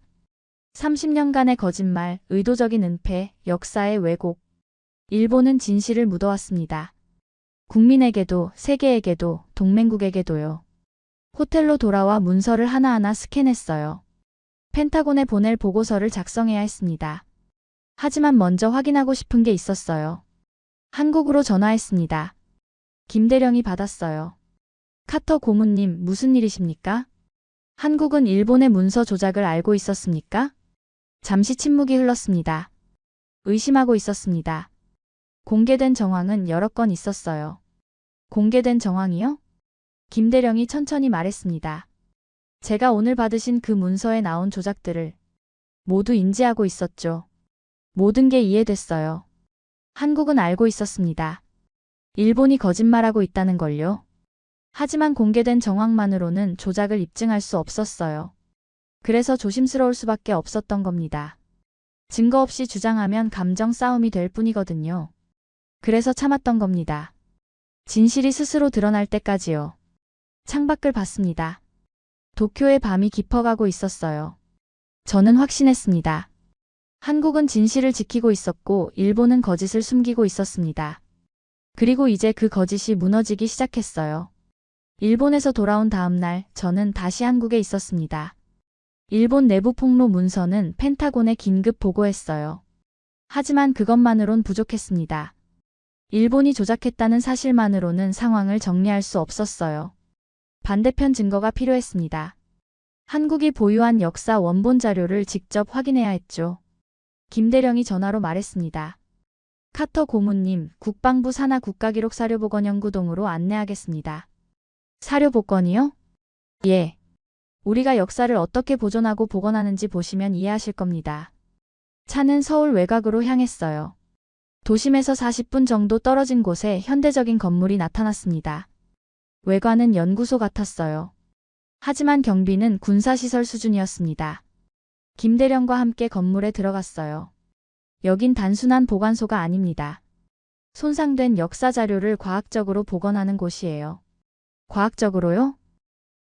30년간의 거짓말, 의도적인 은폐, 역사의 왜곡. 일본은 진실을 묻어왔습니다. 국민에게도, 세계에게도, 동맹국에게도요. 호텔로 돌아와 문서를 하나하나 스캔했어요. 펜타곤에 보낼 보고서를 작성해야 했습니다. 하지만 먼저 확인하고 싶은 게 있었어요. 한국으로 전화했습니다. 김대령이 받았어요. 카터 고문님, 무슨 일이십니까? 한국은 일본의 문서 조작을 알고 있었습니까? 잠시 침묵이 흘렀습니다. 의심하고 있었습니다. 공개된 정황은 여러 건 있었어요. 공개된 정황이요? 김대령이 천천히 말했습니다. 제가 오늘 받으신 그 문서에 나온 조작들을 모두 인지하고 있었죠. 모든 게 이해됐어요. 한국은 알고 있었습니다. 일본이 거짓말하고 있다는 걸요. 하지만 공개된 정황만으로는 조작을 입증할 수 없었어요. 그래서 조심스러울 수밖에 없었던 겁니다. 증거 없이 주장하면 감정 싸움이 될 뿐이거든요. 그래서 참았던 겁니다. 진실이 스스로 드러날 때까지요. 창밖을 봤습니다. 도쿄의 밤이 깊어가고 있었어요. 저는 확신했습니다. 한국은 진실을 지키고 있었고 일본은 거짓을 숨기고 있었습니다. 그리고 이제 그 거짓이 무너지기 시작했어요. 일본에서 돌아온 다음 날 저는 다시 한국에 있었습니다. 일본 내부 폭로 문서는 펜타곤에 긴급 보고했어요. 하지만 그것만으론 부족했습니다. 일본이 조작했다는 사실만으로는 상황을 정리할 수 없었어요. 반대편 증거가 필요했습니다. 한국이 보유한 역사 원본 자료를 직접 확인해야 했죠. 김대령이 전화로 말했습니다. 카터 고문님, 국방부 산하 국가기록사료복원 연구동으로 안내하겠습니다. 사료복원이요? 예. 우리가 역사를 어떻게 보존하고 복원하는지 보시면 이해하실 겁니다. 차는 서울 외곽으로 향했어요. 도심에서 40분 정도 떨어진 곳에 현대적인 건물이 나타났습니다. 외관은 연구소 같았어요. 하지만 경비는 군사시설 수준이었습니다. 김대령과 함께 건물에 들어갔어요. 여긴 단순한 보관소가 아닙니다. 손상된 역사 자료를 과학적으로 복원하는 곳이에요. 과학적으로요?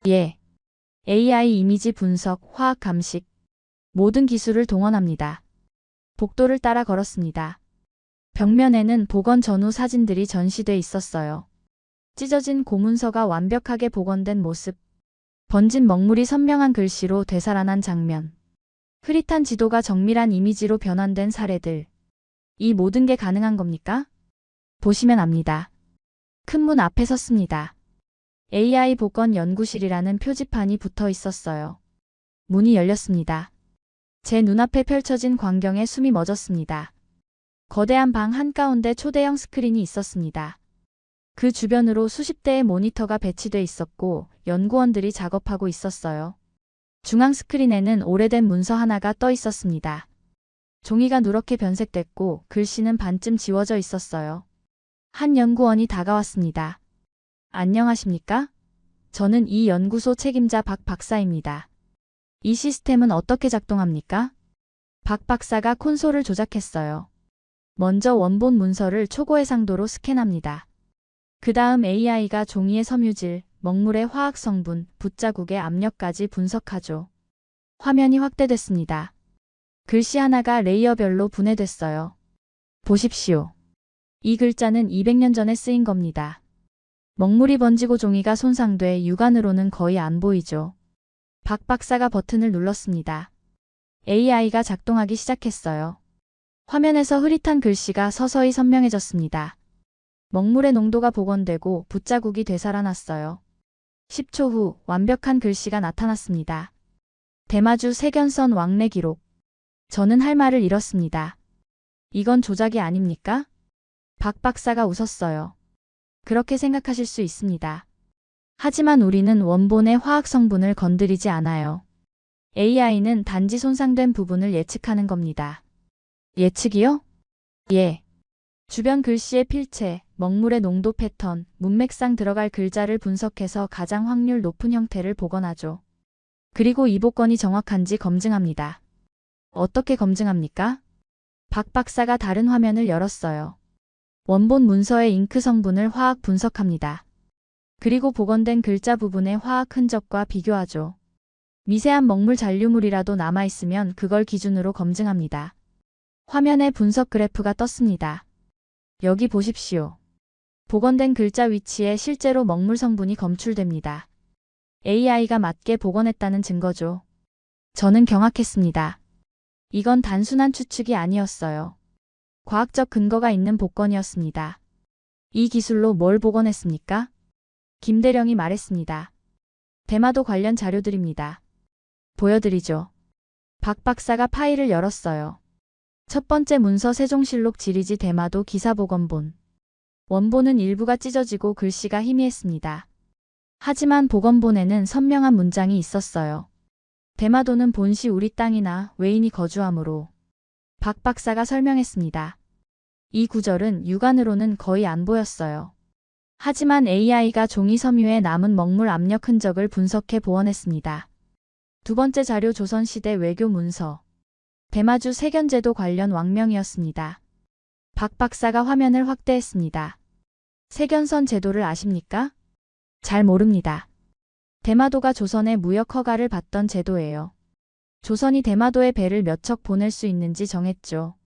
예. AI 이미지 분석, 화학 감식, 모든 기술을 동원합니다. 복도를 따라 걸었습니다. 벽면에는 복원 전후 사진들이 전시돼 있었어요. 찢어진 고문서가 완벽하게 복원된 모습, 번진 먹물이 선명한 글씨로 되살아난 장면, 흐릿한 지도가 정밀한 이미지로 변환된 사례들. 이 모든 게 가능한 겁니까? 보시면 압니다. 큰 문 앞에 섰습니다. AI 복원 연구실이라는 표지판이 붙어 있었어요. 문이 열렸습니다. 제 눈앞에 펼쳐진 광경에 숨이 멎었습니다. 거대한 방 한가운데 초대형 스크린이 있었습니다. 그 주변으로 수십 대의 모니터가 배치돼 있었고 연구원들이 작업하고 있었어요. 중앙 스크린에는 오래된 문서 하나가 떠 있었습니다. 종이가 누렇게 변색됐고 글씨는 반쯤 지워져 있었어요. 한 연구원이 다가왔습니다. 안녕하십니까? 저는 이 연구소 책임자 박 박사입니다. 이 시스템은 어떻게 작동합니까? 박 박사가 콘솔을 조작했어요. 먼저 원본 문서를 초고해상도로 스캔합니다. 그 다음 AI가 종이의 섬유질, 먹물의 화학 성분, 붓자국의 압력까지 분석하죠. 화면이 확대됐습니다. 글씨 하나가 레이어별로 분해됐어요. 보십시오. 이 글자는 200년 전에 쓰인 겁니다. 먹물이 번지고 종이가 손상돼 육안으로는 거의 안 보이죠. 박 박사가 버튼을 눌렀습니다. AI가 작동하기 시작했어요. 화면에서 흐릿한 글씨가 서서히 선명해졌습니다. 먹물의 농도가 복원되고 붓자국이 되살아났어요. 10초 후 완벽한 글씨가 나타났습니다. 대마주 세견선 왕래 기록. 저는 할 말을 잃었습니다. 이건 조작이 아닙니까? 박 박사가 웃었어요. 그렇게 생각하실 수 있습니다. 하지만 우리는 원본의 화학 성분을 건드리지 않아요. AI는 단지 손상된 부분을 예측하는 겁니다. 예측이요? 예. 주변 글씨의 필체, 먹물의 농도 패턴, 문맥상 들어갈 글자를 분석해서 가장 확률 높은 형태를 복원하죠. 그리고 이 복원이 정확한지 검증합니다. 어떻게 검증합니까? 박 박사가 다른 화면을 열었어요. 원본 문서의 잉크 성분을 화학 분석합니다. 그리고 복원된 글자 부분의 화학 흔적과 비교하죠. 미세한 먹물 잔류물이라도 남아있으면 그걸 기준으로 검증합니다. 화면에 분석 그래프가 떴습니다. 여기 보십시오. 복원된 글자 위치에 실제로 먹물 성분이 검출됩니다. AI가 맞게 복원했다는 증거죠. 저는 경악했습니다. 이건 단순한 추측이 아니었어요. 과학적 근거가 있는 복원이었습니다. 이 기술로 뭘 복원했습니까? 김대령이 말했습니다. 대마도 관련 자료들입니다. 보여드리죠. 박 박사가 파일을 열었어요. 첫 번째 문서 세종실록 지리지 대마도 기사복원본. 원본은 일부가 찢어지고 글씨가 희미했습니다. 하지만 복원본에는 선명한 문장이 있었어요. 대마도는 본시 우리 땅이나 외인이 거주하므로. 박 박사가 설명했습니다. 이 구절은 육안으로는 거의 안 보였어요. 하지만 AI가 종이 섬유에 남은 먹물 압력 흔적을 분석해 보완했습니다. 두 번째 자료 조선시대 외교 문서. 대마주 세견제도 관련 왕명이었습니다. 박 박사가 화면을 확대했습니다. 세견선 제도를 아십니까? 잘 모릅니다. 대마도가 조선의 무역 허가를 받던 제도예요. 조선이 대마도에 배를 몇 척 보낼 수 있는지 정했죠.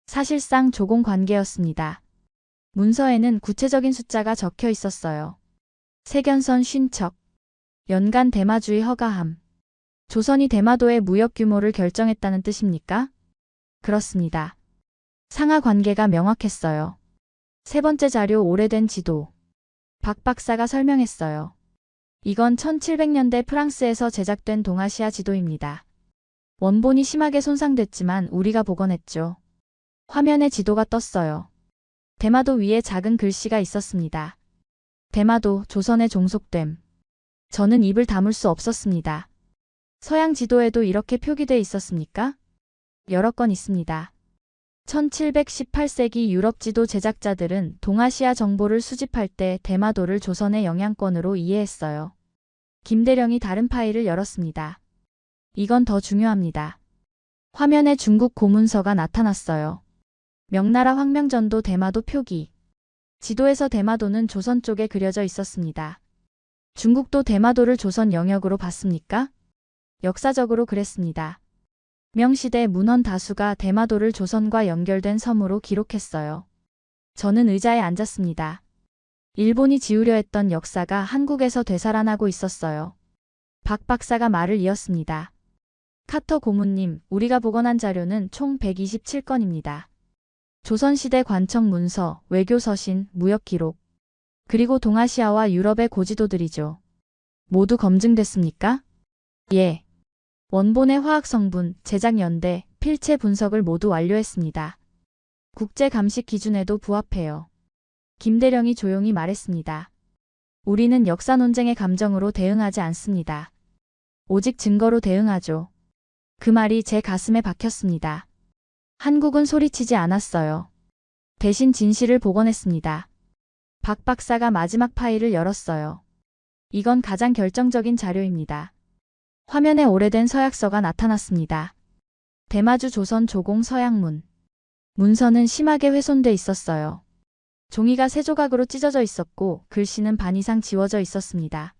사실상 조공 관계였습니다. 문서에는 구체적인 숫자가 적혀 있었어요. 세견선 50척. 연간 대마주의 허가함. 조선이 대마도의 무역 규모를 결정했다는 뜻입니까? 그렇습니다. 상하 관계가 명확했어요. 세 번째 자료 오래된 지도. 박 박사가 설명했어요. 이건 1700년대 프랑스에서 제작된 동아시아 지도입니다. 원본이 심하게 손상됐지만 우리가 복원했죠. 화면에 지도가 떴어요. 대마도 위에 작은 글씨가 있었습니다. 대마도, 조선에 종속됨. 저는 입을 다물 수 없었습니다. 서양 지도에도 이렇게 표기돼 있었습니까? 여러 건 있습니다. 1718세기 유럽 지도 제작자들은 동아시아 정보를 수집할 때 대마도를 조선의 영향권으로 이해했어요. 김대령이 다른 파일을 열었습니다. 이건 더 중요합니다. 화면에 중국 고문서가 나타났어요. 명나라 황명전도 대마도 표기. 지도에서 대마도는 조선 쪽에 그려져 있었습니다. 중국도 대마도를 조선 영역으로 봤습니까? 역사적으로 그랬습니다. 명시대 문헌 다수가 대마도를 조선과 연결된 섬으로 기록했어요. 저는 의자에 앉았습니다. 일본이 지우려 했던 역사가 한국에서 되살아나고 있었어요. 박 박사가 말을 이었습니다. 카터 고문님, 우리가 복원한 자료는 총 127건입니다. 조선시대 관청 문서, 외교 서신, 무역 기록, 그리고 동아시아와 유럽의 고지도들이죠. 모두 검증됐습니까? 예. 원본의 화학 성분, 제작 연대, 필체 분석을 모두 완료했습니다. 국제 감식 기준에도 부합해요. 김대령이 조용히 말했습니다. 우리는 역사 논쟁의 감정으로 대응하지 않습니다. 오직 증거로 대응하죠. 그 말이 제 가슴에 박혔습니다. 한국은 소리치지 않았어요. 대신 진실을 복원했습니다. 박 박사가 마지막 파일을 열었어요. 이건 가장 결정적인 자료입니다. 화면에 오래된 서약서가 나타났습니다. 대마주 조선 조공 서약문. 문서는 심하게 훼손돼 있었어요. 종이가 세 조각으로 찢어져 있었고 글씨는 반 이상 지워져 있었습니다.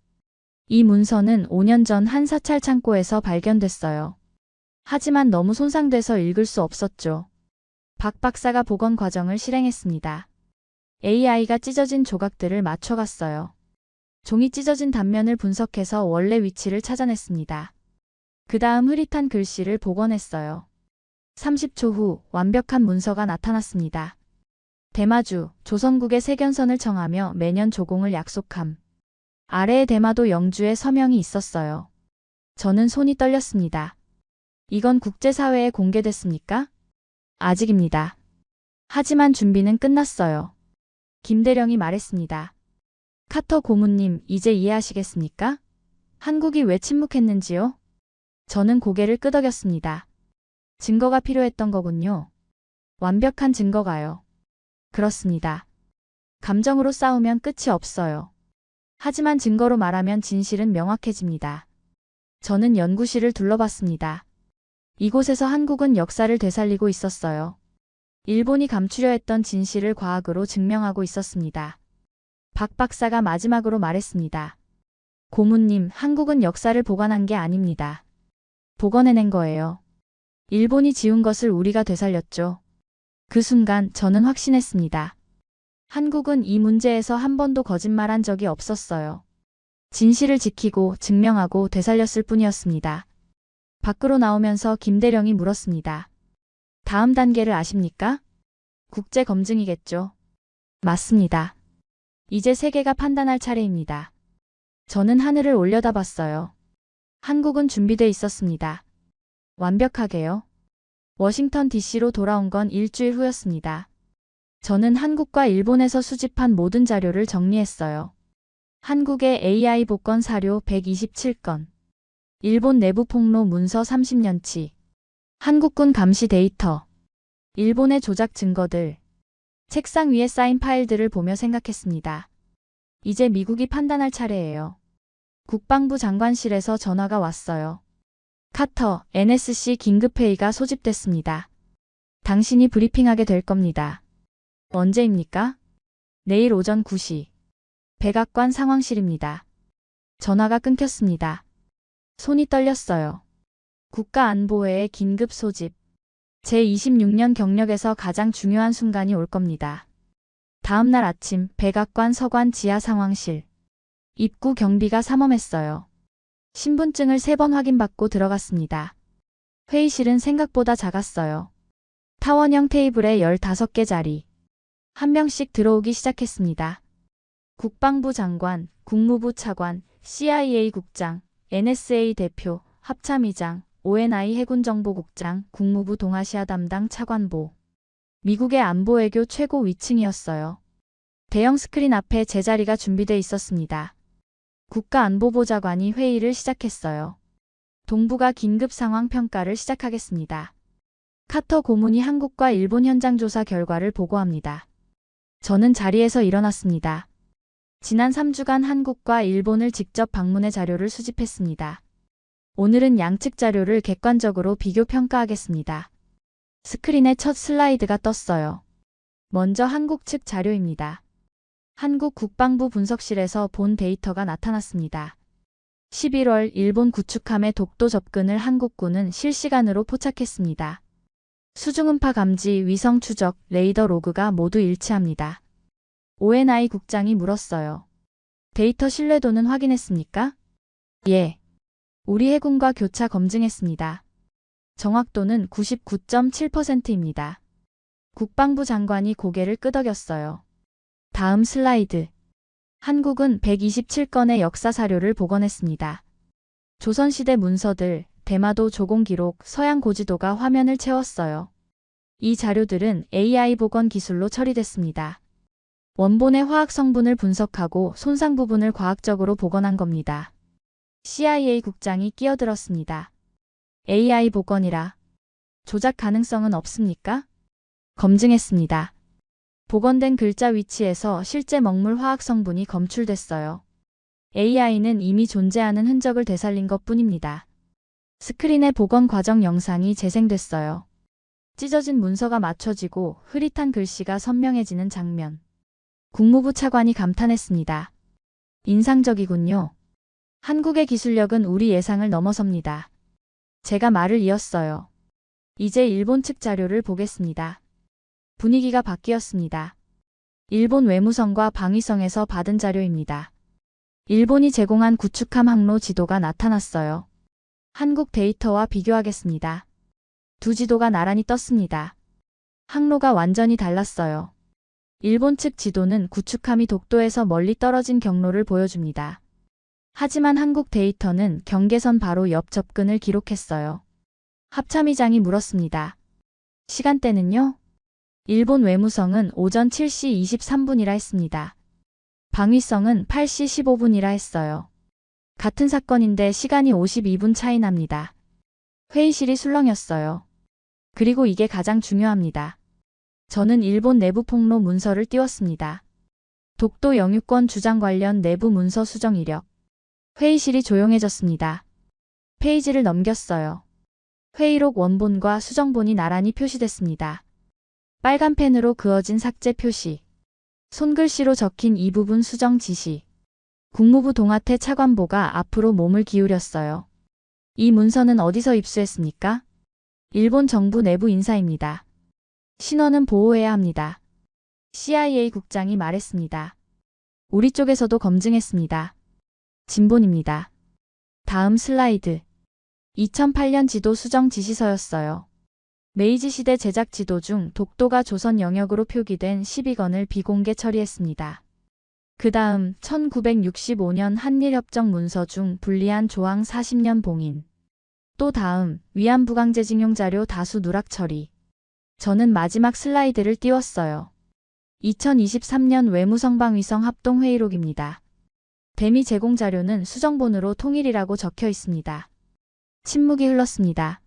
이 문서는 5년 전 한 사찰 창고에서 발견됐어요. 하지만 너무 손상돼서 읽을 수 없었죠. 박 박사가 복원 과정을 실행했습니다. AI가 찢어진 조각들을 맞춰갔어요. 종이 찢어진 단면을 분석해서 원래 위치를 찾아냈습니다. 그 다음 흐릿한 글씨를 복원했어요. 30초 후 완벽한 문서가 나타났습니다. 대마주, 조선국의 세견선을 청하며 매년 조공을 약속함. 아래에 대마도 영주의 서명이 있었어요. 저는 손이 떨렸습니다. 이건 국제사회에 공개됐습니까? 아직입니다. 하지만 준비는 끝났어요. 김대령이 말했습니다. 카터 고문님, 이제 이해하시겠습니까? 한국이 왜 침묵했는지요? 저는 고개를 끄덕였습니다. 증거가 필요했던 거군요. 완벽한 증거가요. 그렇습니다. 감정으로 싸우면 끝이 없어요. 하지만 증거로 말하면 진실은 명확해집니다. 저는 연구실을 둘러봤습니다. 이곳에서 한국은 역사를 되살리고 있었어요. 일본이 감추려 했던 진실을 과학으로 증명하고 있었습니다. 박 박사가 마지막으로 말했습니다. 고문님, 한국은 역사를 보관한 게 아닙니다. 복원해낸 거예요. 일본이 지운 것을 우리가 되살렸죠. 그 순간 저는 확신했습니다. 한국은 이 문제에서 한 번도 거짓말한 적이 없었어요. 진실을 지키고 증명하고 되살렸을 뿐이었습니다. 밖으로 나오면서 김대령이 물었습니다. 다음 단계를 아십니까? 국제 검증이겠죠. 맞습니다. 이제 세계가 판단할 차례입니다. 저는 하늘을 올려다봤어요. 한국은 준비돼 있었습니다. 완벽하게요. 워싱턴 DC로 돌아온 건 일주일 후였습니다. 저는 한국과 일본에서 수집한 모든 자료를 정리했어요. 한국의 AI 복권 사료 127건, 일본 내부 폭로 문서 30년치, 한국군 감시 데이터, 일본의 조작 증거들, 책상 위에 쌓인 파일들을 보며 생각했습니다. 이제 미국이 판단할 차례예요. 국방부 장관실에서 전화가 왔어요. 카터, NSC 긴급회의가 소집됐습니다. 당신이 브리핑하게 될 겁니다. 언제입니까? 내일 오전 9시. 백악관 상황실입니다. 전화가 끊겼습니다. 손이 떨렸어요. 국가안보회의 긴급 소집. 제26년 경력에서 가장 중요한 순간이 올 겁니다. 다음 날 아침 백악관 서관 지하 상황실. 입구 경비가 삼엄했어요. 신분증을 3번 확인받고 들어갔습니다. 회의실은 생각보다 작았어요. 타원형 테이블에 15개 자리. 한 명씩 들어오기 시작했습니다. 국방부 장관, 국무부 차관, CIA 국장, NSA 대표, 합참의장, ONI 해군정보국장, 국무부 동아시아 담당 차관보. 미국의 안보외교 최고 위층이었어요. 대형 스크린 앞에 제 자리가 준비돼 있었습니다. 국가안보보좌관이 회의를 시작했어요. 동부가 긴급 상황 평가를 시작하겠습니다. 카터 고문이 한국과 일본 현장 조사 결과를 보고합니다. 저는 자리에서 일어났습니다. 지난 3주간 한국과 일본을 직접 방문해 자료를 수집했습니다. 오늘은 양측 자료를 객관적으로 비교 평가하겠습니다. 스크린에 첫 슬라이드가 떴어요. 먼저 한국 측 자료입니다. 한국 국방부 분석실에서 본 데이터가 나타났습니다. 11월 일본 구축함의 독도 접근을 한국군은 실시간으로 포착했습니다. 수중음파 감지, 위성 추적, 레이더 로그가 모두 일치합니다. ONI 국장이 물었어요. 데이터 신뢰도는 확인했습니까? 예. 우리 해군과 교차 검증했습니다. 정확도는 99.7%입니다. 국방부 장관이 고개를 끄덕였어요. 다음 슬라이드. 한국은 127건의 역사 사료를 복원했습니다. 조선시대 문서들, 대마도 조공 기록, 서양 고지도가 화면을 채웠어요. 이 자료들은 AI 복원 기술로 처리됐습니다. 원본의 화학 성분을 분석하고 손상 부분을 과학적으로 복원한 겁니다. CIA 국장이 끼어들었습니다. AI 복원이라. 조작 가능성은 없습니까? 검증했습니다. 복원된 글자 위치에서 실제 먹물 화학 성분이 검출됐어요. AI는 이미 존재하는 흔적을 되살린 것 뿐입니다. 스크린에 복원 과정 영상이 재생됐어요. 찢어진 문서가 맞춰지고 흐릿한 글씨가 선명해지는 장면. 국무부 차관이 감탄했습니다. 인상적이군요. 한국의 기술력은 우리 예상을 넘어섭니다. 제가 말을 이었어요. 이제 일본 측 자료를 보겠습니다. 분위기가 바뀌었습니다. 일본 외무성과 방위성에서 받은 자료입니다. 일본이 제공한 구축함 항로 지도가 나타났어요. 한국 데이터와 비교하겠습니다. 두 지도가 나란히 떴습니다. 항로가 완전히 달랐어요. 일본 측 지도는 구축함이 독도에서 멀리 떨어진 경로를 보여줍니다. 하지만 한국 데이터는 경계선 바로 옆 접근을 기록했어요. 합참의장이 물었습니다. 시간대는요? 일본 외무성은 오전 7시 23분이라 했습니다. 방위성은 8시 15분이라 했어요. 같은 사건인데 시간이 52분 차이 납니다. 회의실이 술렁였어요. 그리고 이게 가장 중요합니다. 저는 일본 내부 폭로 문서를 띄웠습니다. 독도 영유권 주장 관련 내부 문서 수정 이력. 회의실이 조용해졌습니다. 페이지를 넘겼어요. 회의록 원본과 수정본이 나란히 표시됐습니다. 빨간 펜으로 그어진 삭제 표시. 손글씨로 적힌 이 부분 수정 지시. 국무부 동아태 차관보가 앞으로 몸을 기울였어요. 이 문서는 어디서 입수했습니까? 일본 정부 내부 인사입니다. 신원은 보호해야 합니다. CIA 국장이 말했습니다. 우리 쪽에서도 검증했습니다. 진본입니다. 다음 슬라이드. 2008년 지도 수정 지시서였어요. 메이지 시대 제작 지도 중 독도가 조선 영역으로 표기된 12건을 비공개 처리했습니다. 그 다음 1965년 한일협정 문서 중 불리한 조항 40년 봉인. 또 다음, 위안부강제징용 자료 다수 누락 처리. 저는 마지막 슬라이드를 띄웠어요. 2023년 외무성방위성 합동회의록입니다. 대미 제공 자료는 수정본으로 통일이라고 적혀 있습니다. 침묵이 흘렀습니다.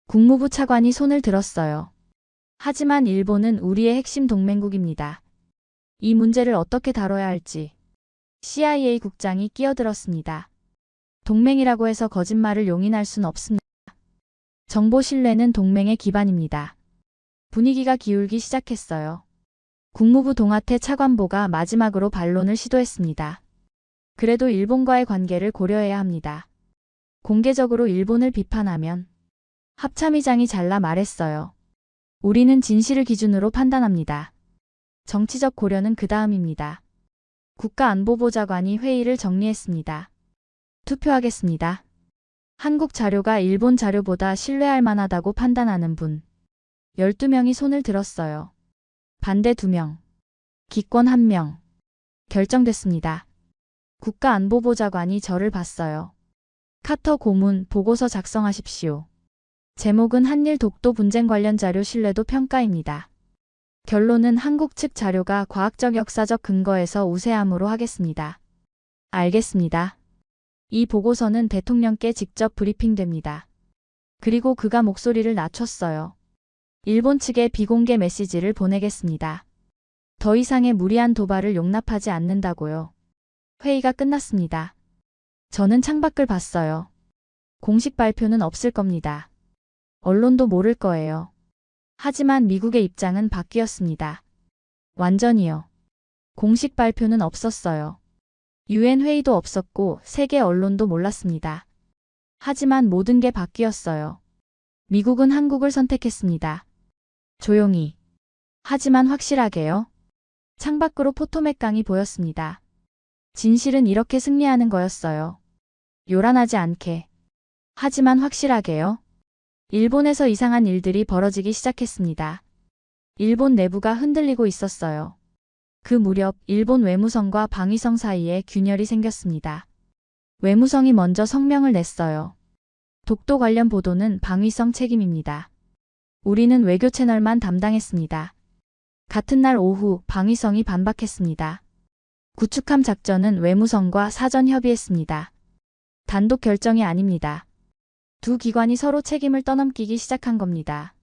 국무부 차관이 손을 들었어요. 하지만 일본은 우리의 핵심 동맹국입니다. 이 문제를 어떻게 다뤄야 할지 CIA 국장이 끼어들었습니다. 동맹이라고 해서 거짓말을 용인할 순 없습니다. 정보 신뢰는 동맹의 기반입니다. 분위기가 기울기 시작했어요. 국무부 동아태 차관보가 마지막으로 반론을 시도했습니다. 그래도 일본과의 관계를 고려해야 합니다. 공개적으로 일본을 비판하면 합참의장이 잘라 말했어요. 우리는 진실을 기준으로 판단합니다. 정치적 고려는 그 다음입니다. 국가안보보좌관이 회의를 정리했습니다. 투표하겠습니다. 한국 자료가 일본 자료보다 신뢰할 만하다고 판단하는 분. 12명이 손을 들었어요. 반대 2명. 기권 1명. 결정됐습니다. 국가안보보좌관이 저를 봤어요. 카터 고문 보고서 작성하십시오. 제목은 한일 독도 분쟁 관련 자료 신뢰도 평가입니다. 결론은 한국 측 자료가 과학적 역사적 근거에서 우세함으로 하겠습니다. 알겠습니다. 이 보고서는 대통령께 직접 브리핑됩니다. 그리고 그가 목소리를 낮췄어요. 일본 측에 비공개 메시지를 보내겠습니다. 더 이상의 무리한 도발을 용납하지 않는다고요. 회의가 끝났습니다. 저는 창밖을 봤어요. 공식 발표는 없을 겁니다. 언론도 모를 거예요. 하지만 미국의 입장은 바뀌었습니다. 완전히요. 공식 발표는 없었어요. 유엔 회의도 없었고 세계 언론도 몰랐습니다. 하지만 모든 게 바뀌었어요. 미국은 한국을 선택했습니다. 조용히. 하지만 확실하게요. 창밖으로 포토맥 강이 보였습니다. 진실은 이렇게 승리하는 거였어요. 요란하지 않게. 하지만 확실하게요. 일본에서 이상한 일들이 벌어지기 시작했습니다. 일본 내부가 흔들리고 있었어요. 그 무렵 일본 외무성과 방위성 사이에 균열이 생겼습니다. 외무성이 먼저 성명을 냈어요. 독도 관련 보도는 방위성 책임입니다. 우리는 외교 채널만 담당했습니다. 같은 날 오후 방위성이 반박했습니다. 구축함 작전은 외무성과 사전 협의했습니다. 단독 결정이 아닙니다. 두 기관이 서로 책임을 떠넘기기 시작한 겁니다.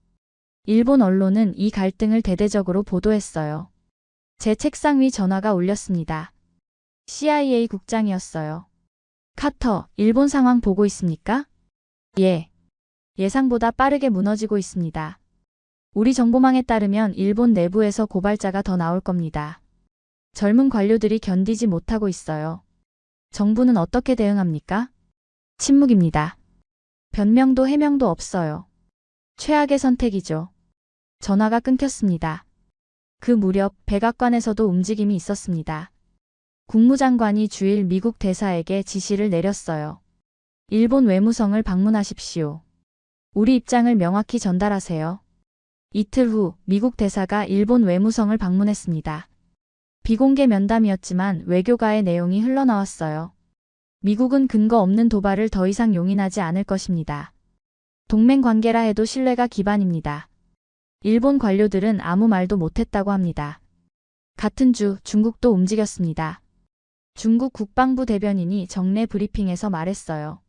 일본 언론은 이 갈등을 대대적으로 보도했어요. 제 책상 위 전화가 울렸습니다. CIA 국장이었어요. 카터, 일본 상황 보고 있습니까? 예. 예상보다 빠르게 무너지고 있습니다. 우리 정보망에 따르면 일본 내부에서 고발자가 더 나올 겁니다. 젊은 관료들이 견디지 못하고 있어요. 정부는 어떻게 대응합니까? 침묵입니다. 변명도 해명도 없어요. 최악의 선택이죠. 전화가 끊겼습니다. 그 무렵 백악관에서도 움직임이 있었습니다. 국무장관이 주일 미국 대사에게 지시를 내렸어요. 일본 외무성을 방문하십시오. 우리 입장을 명확히 전달하세요. 이틀 후 미국 대사가 일본 외무성을 방문했습니다. 비공개 면담이었지만 외교가의 내용이 흘러나왔어요. 미국은 근거 없는 도발을 더 이상 용인하지 않을 것입니다. 동맹 관계라 해도 신뢰가 기반입니다. 일본 관료들은 아무 말도 못했다고 합니다. 같은 주 중국도 움직였습니다. 중국 국방부 대변인이 정례 브리핑에서 말했어요.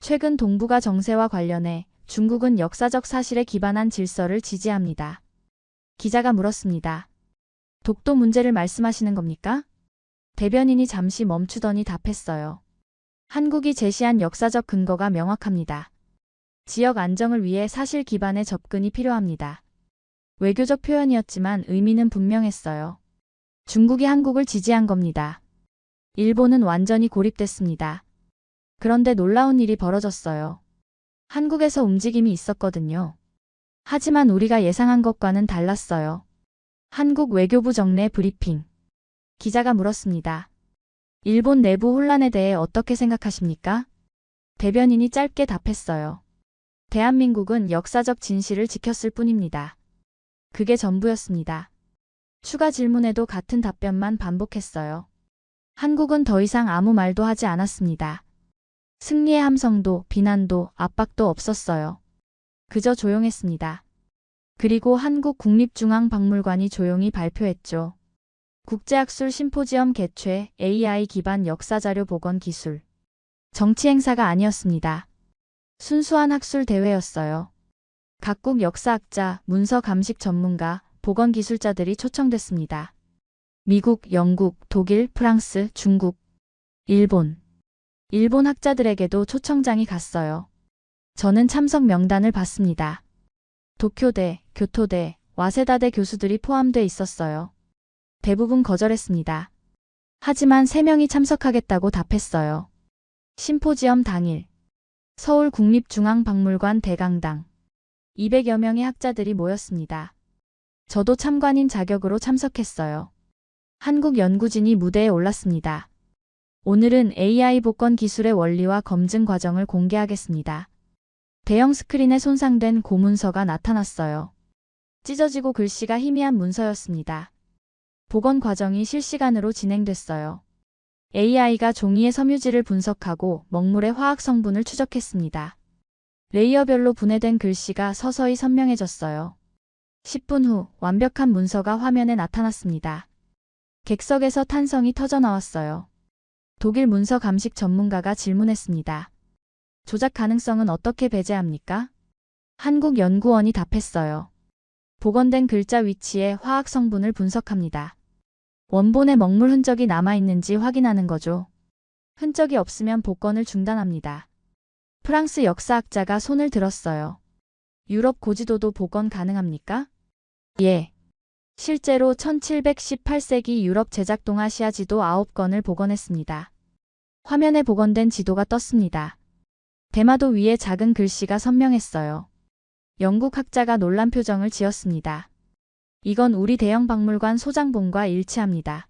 최근 동북아 정세와 관련해 중국은 역사적 사실에 기반한 질서를 지지합니다. 기자가 물었습니다. 독도 문제를 말씀하시는 겁니까? 대변인이 잠시 멈추더니 답했어요. 한국이 제시한 역사적 근거가 명확합니다. 지역 안정을 위해 사실 기반의 접근이 필요합니다. 외교적 표현이었지만 의미는 분명했어요. 중국이 한국을 지지한 겁니다. 일본은 완전히 고립됐습니다. 그런데 놀라운 일이 벌어졌어요. 한국에서 움직임이 있었거든요. 하지만 우리가 예상한 것과는 달랐어요. 한국 외교부 정례 브리핑. 기자가 물었습니다. 일본 내부 혼란에 대해 어떻게 생각하십니까? 대변인이 짧게 답했어요. 대한민국은 역사적 진실을 지켰을 뿐입니다. 그게 전부였습니다. 추가 질문에도 같은 답변만 반복했어요. 한국은 더 이상 아무 말도 하지 않았습니다. 승리의 함성도 비난도 압박도 없었어요. 그저 조용했습니다. 그리고 한국국립중앙박물관이 조용히 발표했죠. 국제학술 심포지엄 개최 AI 기반 역사자료 복원 기술. 정치 행사가 아니었습니다. 순수한 학술 대회였어요. 각국 역사학자, 문서 감식 전문가, 복원 기술자들이 초청됐습니다. 미국, 영국, 독일, 프랑스, 중국, 일본. 일본 학자들에게도 초청장이 갔어요. 저는 참석 명단을 봤습니다. 도쿄대, 교토대, 와세다대 교수들이 포함돼 있었어요. 대부분 거절했습니다. 하지만 3명이 참석하겠다고 답했어요. 심포지엄 당일. 서울국립중앙박물관 대강당. 200여 명의 학자들이 모였습니다. 저도 참관인 자격으로 참석했어요. 한국 연구진이 무대에 올랐습니다. 오늘은 AI 복원 기술의 원리와 검증 과정을 공개하겠습니다. 대형 스크린에 손상된 고문서가 나타났어요. 찢어지고 글씨가 희미한 문서였습니다. 복원 과정이 실시간으로 진행됐어요. AI가 종이의 섬유질을 분석하고 먹물의 화학 성분을 추적했습니다. 레이어별로 분해된 글씨가 서서히 선명해졌어요. 10분 후 완벽한 문서가 화면에 나타났습니다. 객석에서 탄성이 터져나왔어요. 독일 문서 감식 전문가가 질문했습니다. 조작 가능성은 어떻게 배제합니까? 한국연구원이 답했어요. 복원된 글자 위치에 화학 성분을 분석합니다. 원본에 먹물 흔적이 남아있는지 확인하는 거죠. 흔적이 없으면 복원을 중단합니다. 프랑스 역사학자가 손을 들었어요. 유럽 고지도도 복원 가능합니까? 예. 실제로 1718세기 유럽 제작 동아시아 지도 9건을 복원했습니다. 화면에 복원된 지도가 떴습니다. 대마도 위에 작은 글씨가 선명했어요. 영국 학자가 놀란 표정을 지었습니다. 이건 우리 대형 박물관 소장본과 일치합니다.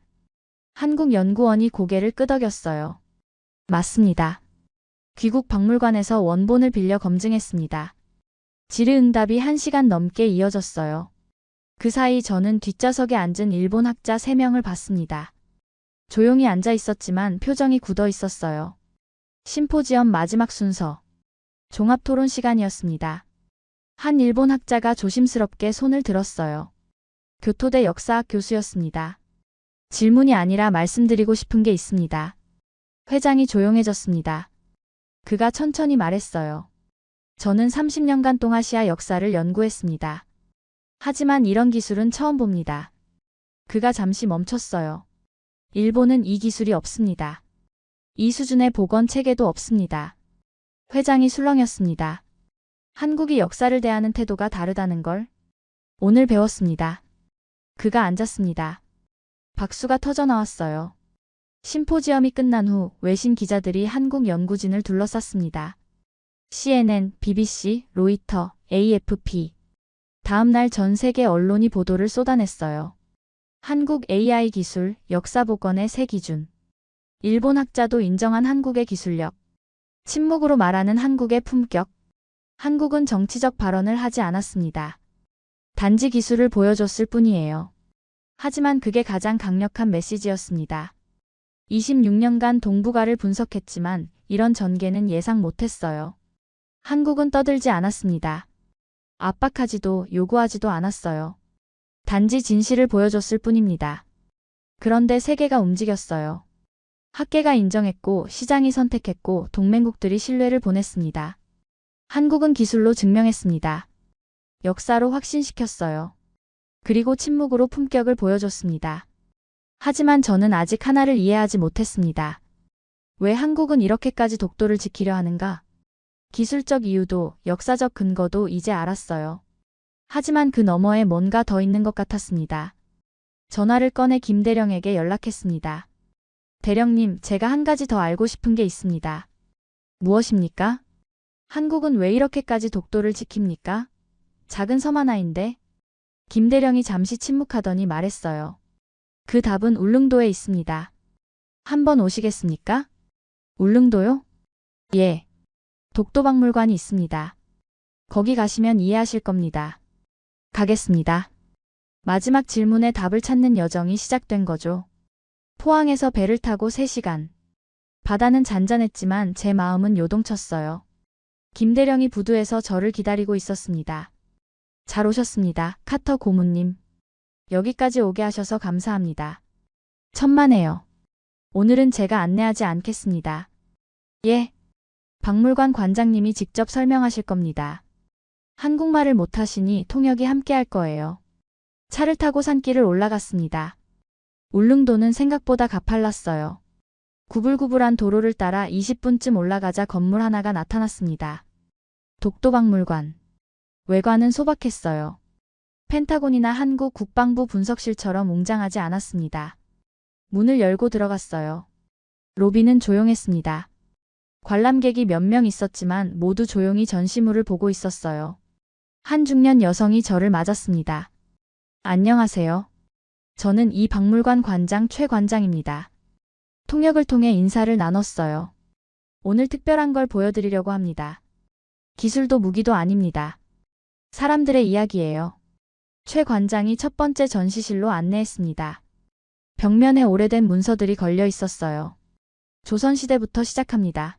한국연구원이 고개를 끄덕였어요. 맞습니다. 귀국 박물관에서 원본을 빌려 검증했습니다. 질의응답이 1시간 넘게 이어졌어요. 그 사이 저는 뒷좌석에 앉은 일본 학자 3명을 봤습니다. 조용히 앉아 있었지만 표정이 굳어 있었어요. 심포지엄 마지막 순서. 종합토론 시간이었습니다. 한 일본 학자가 조심스럽게 손을 들었어요. 교토대 역사학 교수였습니다. 질문이 아니라 말씀드리고 싶은 게 있습니다. 회장이 조용해졌습니다. 그가 천천히 말했어요. 저는 30년간 동아시아 역사를 연구했습니다. 하지만 이런 기술은 처음 봅니다. 그가 잠시 멈췄어요. 일본은 이 기술이 없습니다. 이 수준의 복원 체계도 없습니다. 회장이 술렁였습니다. 한국이 역사를 대하는 태도가 다르다는 걸 오늘 배웠습니다. 그가 앉았습니다. 박수가 터져나왔어요. 심포지엄이 끝난 후 외신 기자들이 한국 연구진을 둘러쌌습니다. CNN, BBC, 로이터, AFP. 다음 날 전 세계 언론이 보도를 쏟아냈어요. 한국 AI 기술, 역사 복원의 새 기준. 일본 학자도 인정한 한국의 기술력. 침묵으로 말하는 한국의 품격. 한국은 정치적 발언을 하지 않았습니다. 단지 기술을 보여줬을 뿐이에요. 하지만 그게 가장 강력한 메시지였습니다. 26년간 동북아를 분석했지만 이런 전개는 예상 못했어요. 한국은 떠들지 않았습니다. 압박하지도 요구하지도 않았어요. 단지 진실을 보여줬을 뿐입니다. 그런데 세계가 움직였어요. 학계가 인정했고 시장이 선택했고 동맹국들이 신뢰를 보냈습니다. 한국은 기술로 증명했습니다. 역사로 확신시켰어요. 그리고 침묵으로 품격을 보여줬습니다. 하지만 저는 아직 하나를 이해하지 못했습니다. 왜 한국은 이렇게까지 독도를 지키려 하는가? 기술적 이유도 역사적 근거도 이제 알았어요. 하지만 그 너머에 뭔가 더 있는 것 같았습니다. 전화를 꺼내 김대령에게 연락했습니다. 대령님, 제가 한 가지 더 알고 싶은 게 있습니다. 무엇입니까? 한국은 왜 이렇게까지 독도를 지킵니까? 작은 섬 하나인데? 김대령이 잠시 침묵하더니 말했어요. 그 답은 울릉도에 있습니다. 한번 오시겠습니까? 울릉도요? 예. 독도박물관이 있습니다. 거기 가시면 이해하실 겁니다. 가겠습니다. 마지막 질문에 답을 찾는 여정이 시작된 거죠. 포항에서 배를 타고 3시간. 바다는 잔잔했지만 제 마음은 요동쳤어요. 김대령이 부두에서 저를 기다리고 있었습니다. 잘 오셨습니다, 카터 고문님. 여기까지 오게 하셔서 감사합니다. 천만에요. 오늘은 제가 안내하지 않겠습니다. 예. 박물관 관장님이 직접 설명하실 겁니다. 한국말을 못하시니 통역이 함께할 거예요. 차를 타고 산길을 올라갔습니다. 울릉도는 생각보다 가팔랐어요. 구불구불한 도로를 따라 20분쯤 올라가자 건물 하나가 나타났습니다. 독도박물관. 외관은 소박했어요. 펜타곤이나 한국 국방부 분석실처럼 웅장하지 않았습니다. 문을 열고 들어갔어요. 로비는 조용했습니다. 관람객이 몇 명 있었지만 모두 조용히 전시물을 보고 있었어요. 한 중년 여성이 저를 맞았습니다. 안녕하세요. 저는 이 박물관 관장 최 관장입니다. 통역을 통해 인사를 나눴어요. 오늘 특별한 걸 보여드리려고 합니다. 기술도 무기도 아닙니다. 사람들의 이야기예요. 최 관장이 첫 번째 전시실로 안내했습니다. 벽면에 오래된 문서들이 걸려 있었어요. 조선시대부터 시작합니다.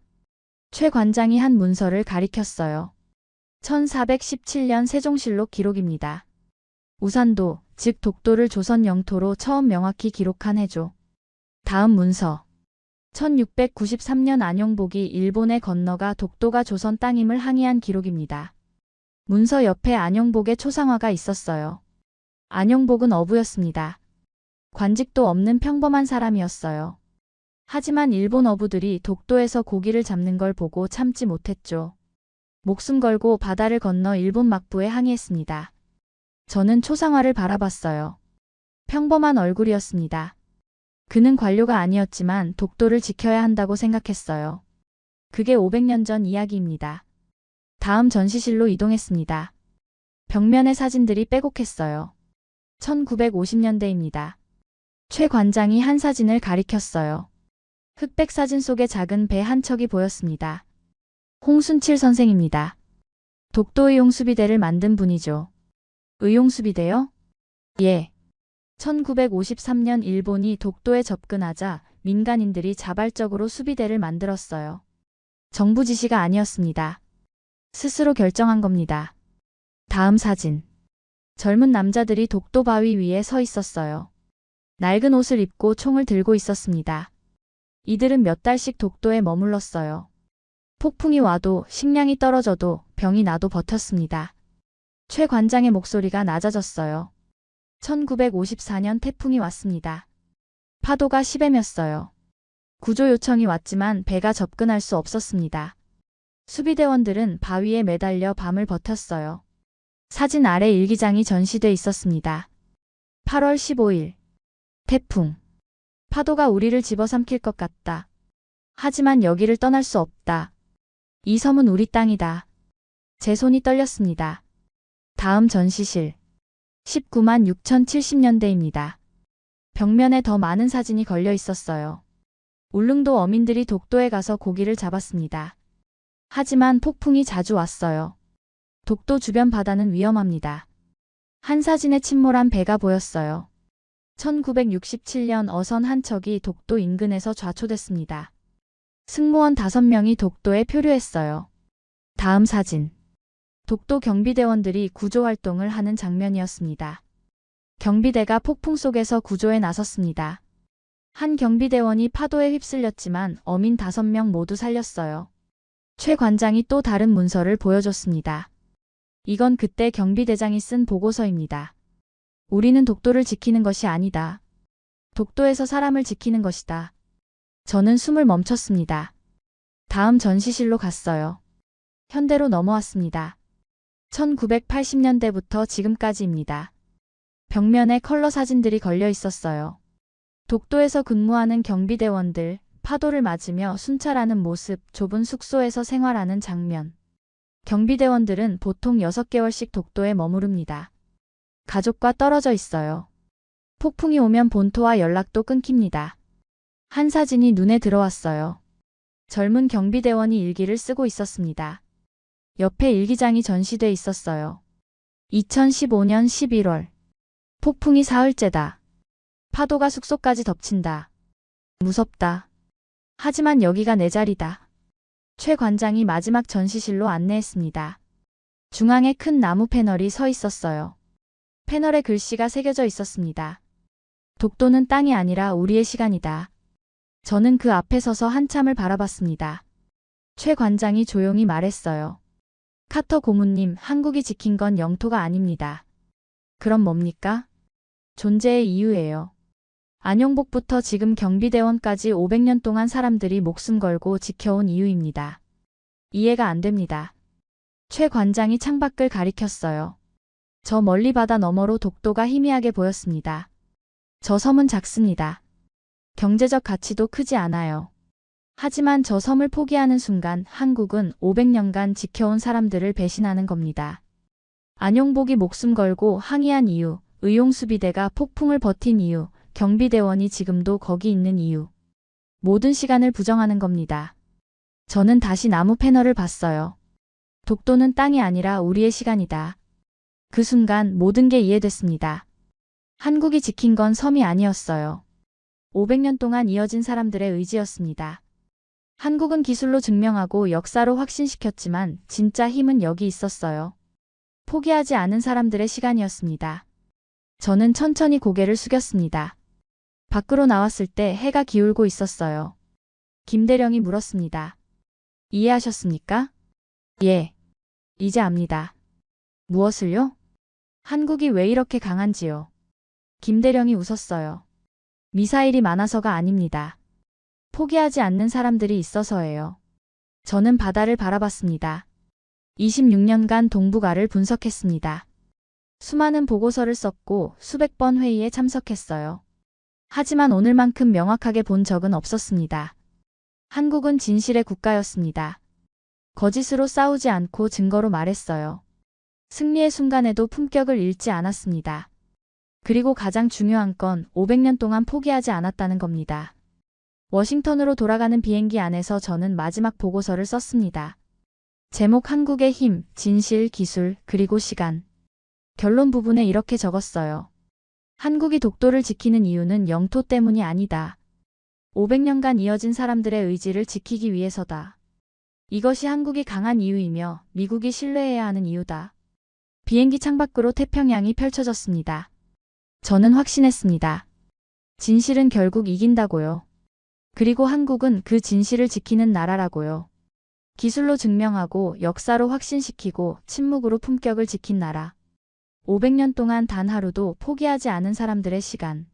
최 관장이 한 문서를 가리켰어요. 1417년 세종실록 기록입니다. 우산도, 즉 독도를 조선 영토로 처음 명확히 기록한 해죠. 다음 문서. 1693년 안용복이 일본에 건너가 독도가 조선 땅임을 항의한 기록입니다. 문서 옆에 안용복의 초상화가 있었어요. 안용복은 어부였습니다. 관직도 없는 평범한 사람이었어요. 하지만 일본 어부들이 독도에서 고기를 잡는 걸 보고 참지 못했죠. 목숨 걸고 바다를 건너 일본 막부에 항의했습니다. 저는 초상화를 바라봤어요. 평범한 얼굴이었습니다. 그는 관료가 아니었지만 독도를 지켜야 한다고 생각했어요. 그게 500년 전 이야기입니다. 다음 전시실로 이동했습니다. 벽면의 사진들이 빼곡했어요. 1950년대입니다. 최 관장이 한 사진을 가리켰어요. 흑백 사진 속에 작은 배 한 척이 보였습니다. 홍순칠 선생입니다. 독도 의용수비대를 만든 분이죠. 의용수비대요? 예. 1953년 일본이 독도에 접근하자 민간인들이 자발적으로 수비대를 만들었어요. 정부 지시가 아니었습니다. 스스로 결정한 겁니다. 다음 사진. 젊은 남자들이 독도 바위 위에 서 있었어요. 낡은 옷을 입고 총을 들고 있었습니다. 이들은 몇 달씩 독도에 머물렀어요. 폭풍이 와도 식량이 떨어져도 병이 나도 버텼습니다. 최 관장의 목소리가 낮아졌어요. 1954년 태풍이 왔습니다. 파도가 10m였어요. 구조 요청이 왔지만 배가 접근할 수 없었습니다. 수비대원들은 바위에 매달려 밤을 버텼어요. 사진 아래 일기장이 전시돼 있었습니다. 8월 15일. 태풍. 파도가 우리를 집어삼킬 것 같다. 하지만 여기를 떠날 수 없다. 이 섬은 우리 땅이다. 제 손이 떨렸습니다. 다음 전시실. 19만 6070년대입니다. 벽면에 더 많은 사진이 걸려 있었어요. 울릉도 어민들이 독도에 가서 고기를 잡았습니다. 하지만 폭풍이 자주 왔어요. 독도 주변 바다는 위험합니다. 한 사진에 침몰한 배가 보였어요. 1967년 어선 한 척이 독도 인근에서 좌초됐습니다. 승무원 5명이 독도에 표류했어요. 다음 사진. 독도 경비대원들이 구조활동을 하는 장면이었습니다. 경비대가 폭풍 속에서 구조에 나섰습니다. 한 경비대원이 파도에 휩쓸렸지만 어민 5명 모두 살렸어요. 최 관장이 또 다른 문서를 보여줬습니다. 이건 그때 경비대장이 쓴 보고서입니다. 우리는 독도를 지키는 것이 아니다. 독도에서 사람을 지키는 것이다. 저는 숨을 멈췄습니다. 다음 전시실로 갔어요. 현대로 넘어왔습니다. 1980년대부터 지금까지입니다. 벽면에 컬러 사진들이 걸려 있었어요. 독도에서 근무하는 경비대원들, 파도를 맞으며 순찰하는 모습, 좁은 숙소에서 생활하는 장면. 경비대원들은 보통 6개월씩 독도에 머무릅니다. 가족과 떨어져 있어요. 폭풍이 오면 본토와 연락도 끊깁니다. 한 사진이 눈에 들어왔어요. 젊은 경비대원이 일기를 쓰고 있었습니다. 옆에 일기장이 전시돼 있었어요. 2015년 11월. 폭풍이 사흘째다. 파도가 숙소까지 덮친다. 무섭다. 하지만 여기가 내 자리다. 최 관장이 마지막 전시실로 안내했습니다. 중앙에 큰 나무 패널이 서 있었어요. 패널에 글씨가 새겨져 있었습니다. 독도는 땅이 아니라 우리의 시간이다. 저는 그 앞에 서서 한참을 바라봤습니다. 최 관장이 조용히 말했어요. 카터 고문님, 한국이 지킨 건 영토가 아닙니다. 그럼 뭡니까? 존재의 이유예요. 안용복부터 지금 경비대원까지 500년 동안 사람들이 목숨 걸고 지켜온 이유입니다. 이해가 안 됩니다. 최 관장이 창밖을 가리켰어요. 저 멀리 바다 너머로 독도가 희미하게 보였습니다. 저 섬은 작습니다. 경제적 가치도 크지 않아요. 하지만 저 섬을 포기하는 순간 한국은 500년간 지켜온 사람들을 배신하는 겁니다. 안용복이 목숨 걸고 항의한 이유, 의용수비대가 폭풍을 버틴 이유, 경비대원이 지금도 거기 있는 이유. 모든 시간을 부정하는 겁니다. 저는 다시 나무 패널을 봤어요. 독도는 땅이 아니라 우리의 시간이다. 그 순간 모든 게 이해됐습니다. 한국이 지킨 건 섬이 아니었어요. 500년 동안 이어진 사람들의 의지였습니다. 한국은 기술로 증명하고 역사로 확신시켰지만 진짜 힘은 여기 있었어요. 포기하지 않은 사람들의 시간이었습니다. 저는 천천히 고개를 숙였습니다. 밖으로 나왔을 때 해가 기울고 있었어요. 김대령이 물었습니다. 이해하셨습니까? 예. 이제 압니다. 무엇을요? 한국이 왜 이렇게 강한지요. 김대령이 웃었어요. 미사일이 많아서가 아닙니다. 포기하지 않는 사람들이 있어서예요. 저는 바다를 바라봤습니다. 26년간 동북아를 분석했습니다. 수많은 보고서를 썼고 수백 번 회의에 참석했어요. 하지만 오늘만큼 명확하게 본 적은 없었습니다. 한국은 진실의 국가였습니다. 거짓으로 싸우지 않고 증거로 말했어요. 승리의 순간에도 품격을 잃지 않았습니다. 그리고 가장 중요한 건 500년 동안 포기하지 않았다는 겁니다. 워싱턴으로 돌아가는 비행기 안에서 저는 마지막 보고서를 썼습니다. 제목 한국의 힘, 진실, 기술, 그리고 시간. 결론 부분에 이렇게 적었어요. 한국이 독도를 지키는 이유는 영토 때문이 아니다. 500년간 이어진 사람들의 의지를 지키기 위해서다. 이것이 한국이 강한 이유이며 미국이 신뢰해야 하는 이유다. 비행기 창밖으로 태평양이 펼쳐졌습니다. 저는 확신했습니다. 진실은 결국 이긴다고요. 그리고 한국은 그 진실을 지키는 나라라고요. 기술로 증명하고 역사로 확신시키고 침묵으로 품격을 지킨 나라. 500년 동안 단 하루도 포기하지 않은 사람들의 시간.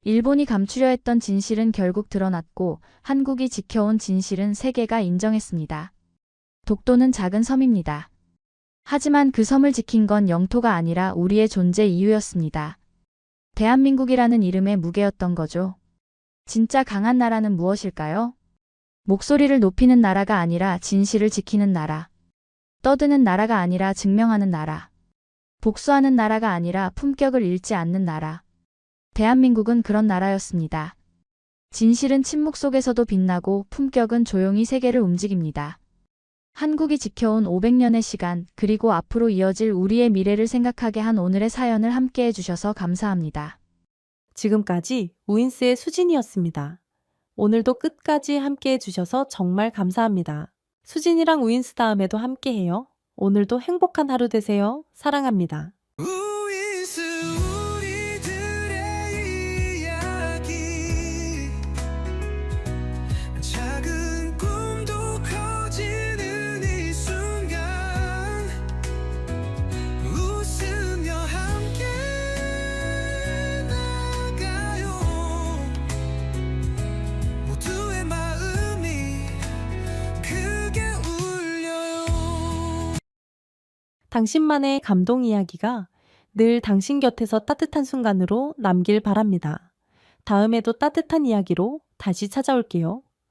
일본이 감추려 했던 진실은 결국 드러났고 한국이 지켜온 진실은 세계가 인정했습니다. 독도는 작은 섬입니다. 하지만 그 섬을 지킨 건 영토가 아니라 우리의 존재 이유였습니다. 대한민국이라는 이름의 무게였던 거죠. 진짜 강한 나라는 무엇일까요? 목소리를 높이는 나라가 아니라 진실을 지키는 나라. 떠드는 나라가 아니라 증명하는 나라. 복수하는 나라가 아니라 품격을 잃지 않는 나라. 대한민국은 그런 나라였습니다. 진실은 침묵 속에서도 빛나고 품격은 조용히 세계를 움직입니다. 한국이 지켜온 500년의 시간, 그리고 앞으로 이어질 우리의 미래를 생각하게 한 오늘의 사연을 함께 해주셔서 감사합니다. 지금까지 우인스의 수진이었습니다. 오늘도 끝까지 함께 해주셔서 정말 감사합니다. 수진이랑 우인스 다음에도 함께해요. 오늘도 행복한 하루 되세요. 사랑합니다. 우인스 우리들의 이야기 작은 꿈도 커지는 이 순간 웃으며 함께 나가요 모두의 마음이 크게 울려요. 당신만의 감동 이야기가 늘 당신 곁에서 따뜻한 순간으로 남길 바랍니다. 다음에도 따뜻한 이야기로 다시 찾아올게요.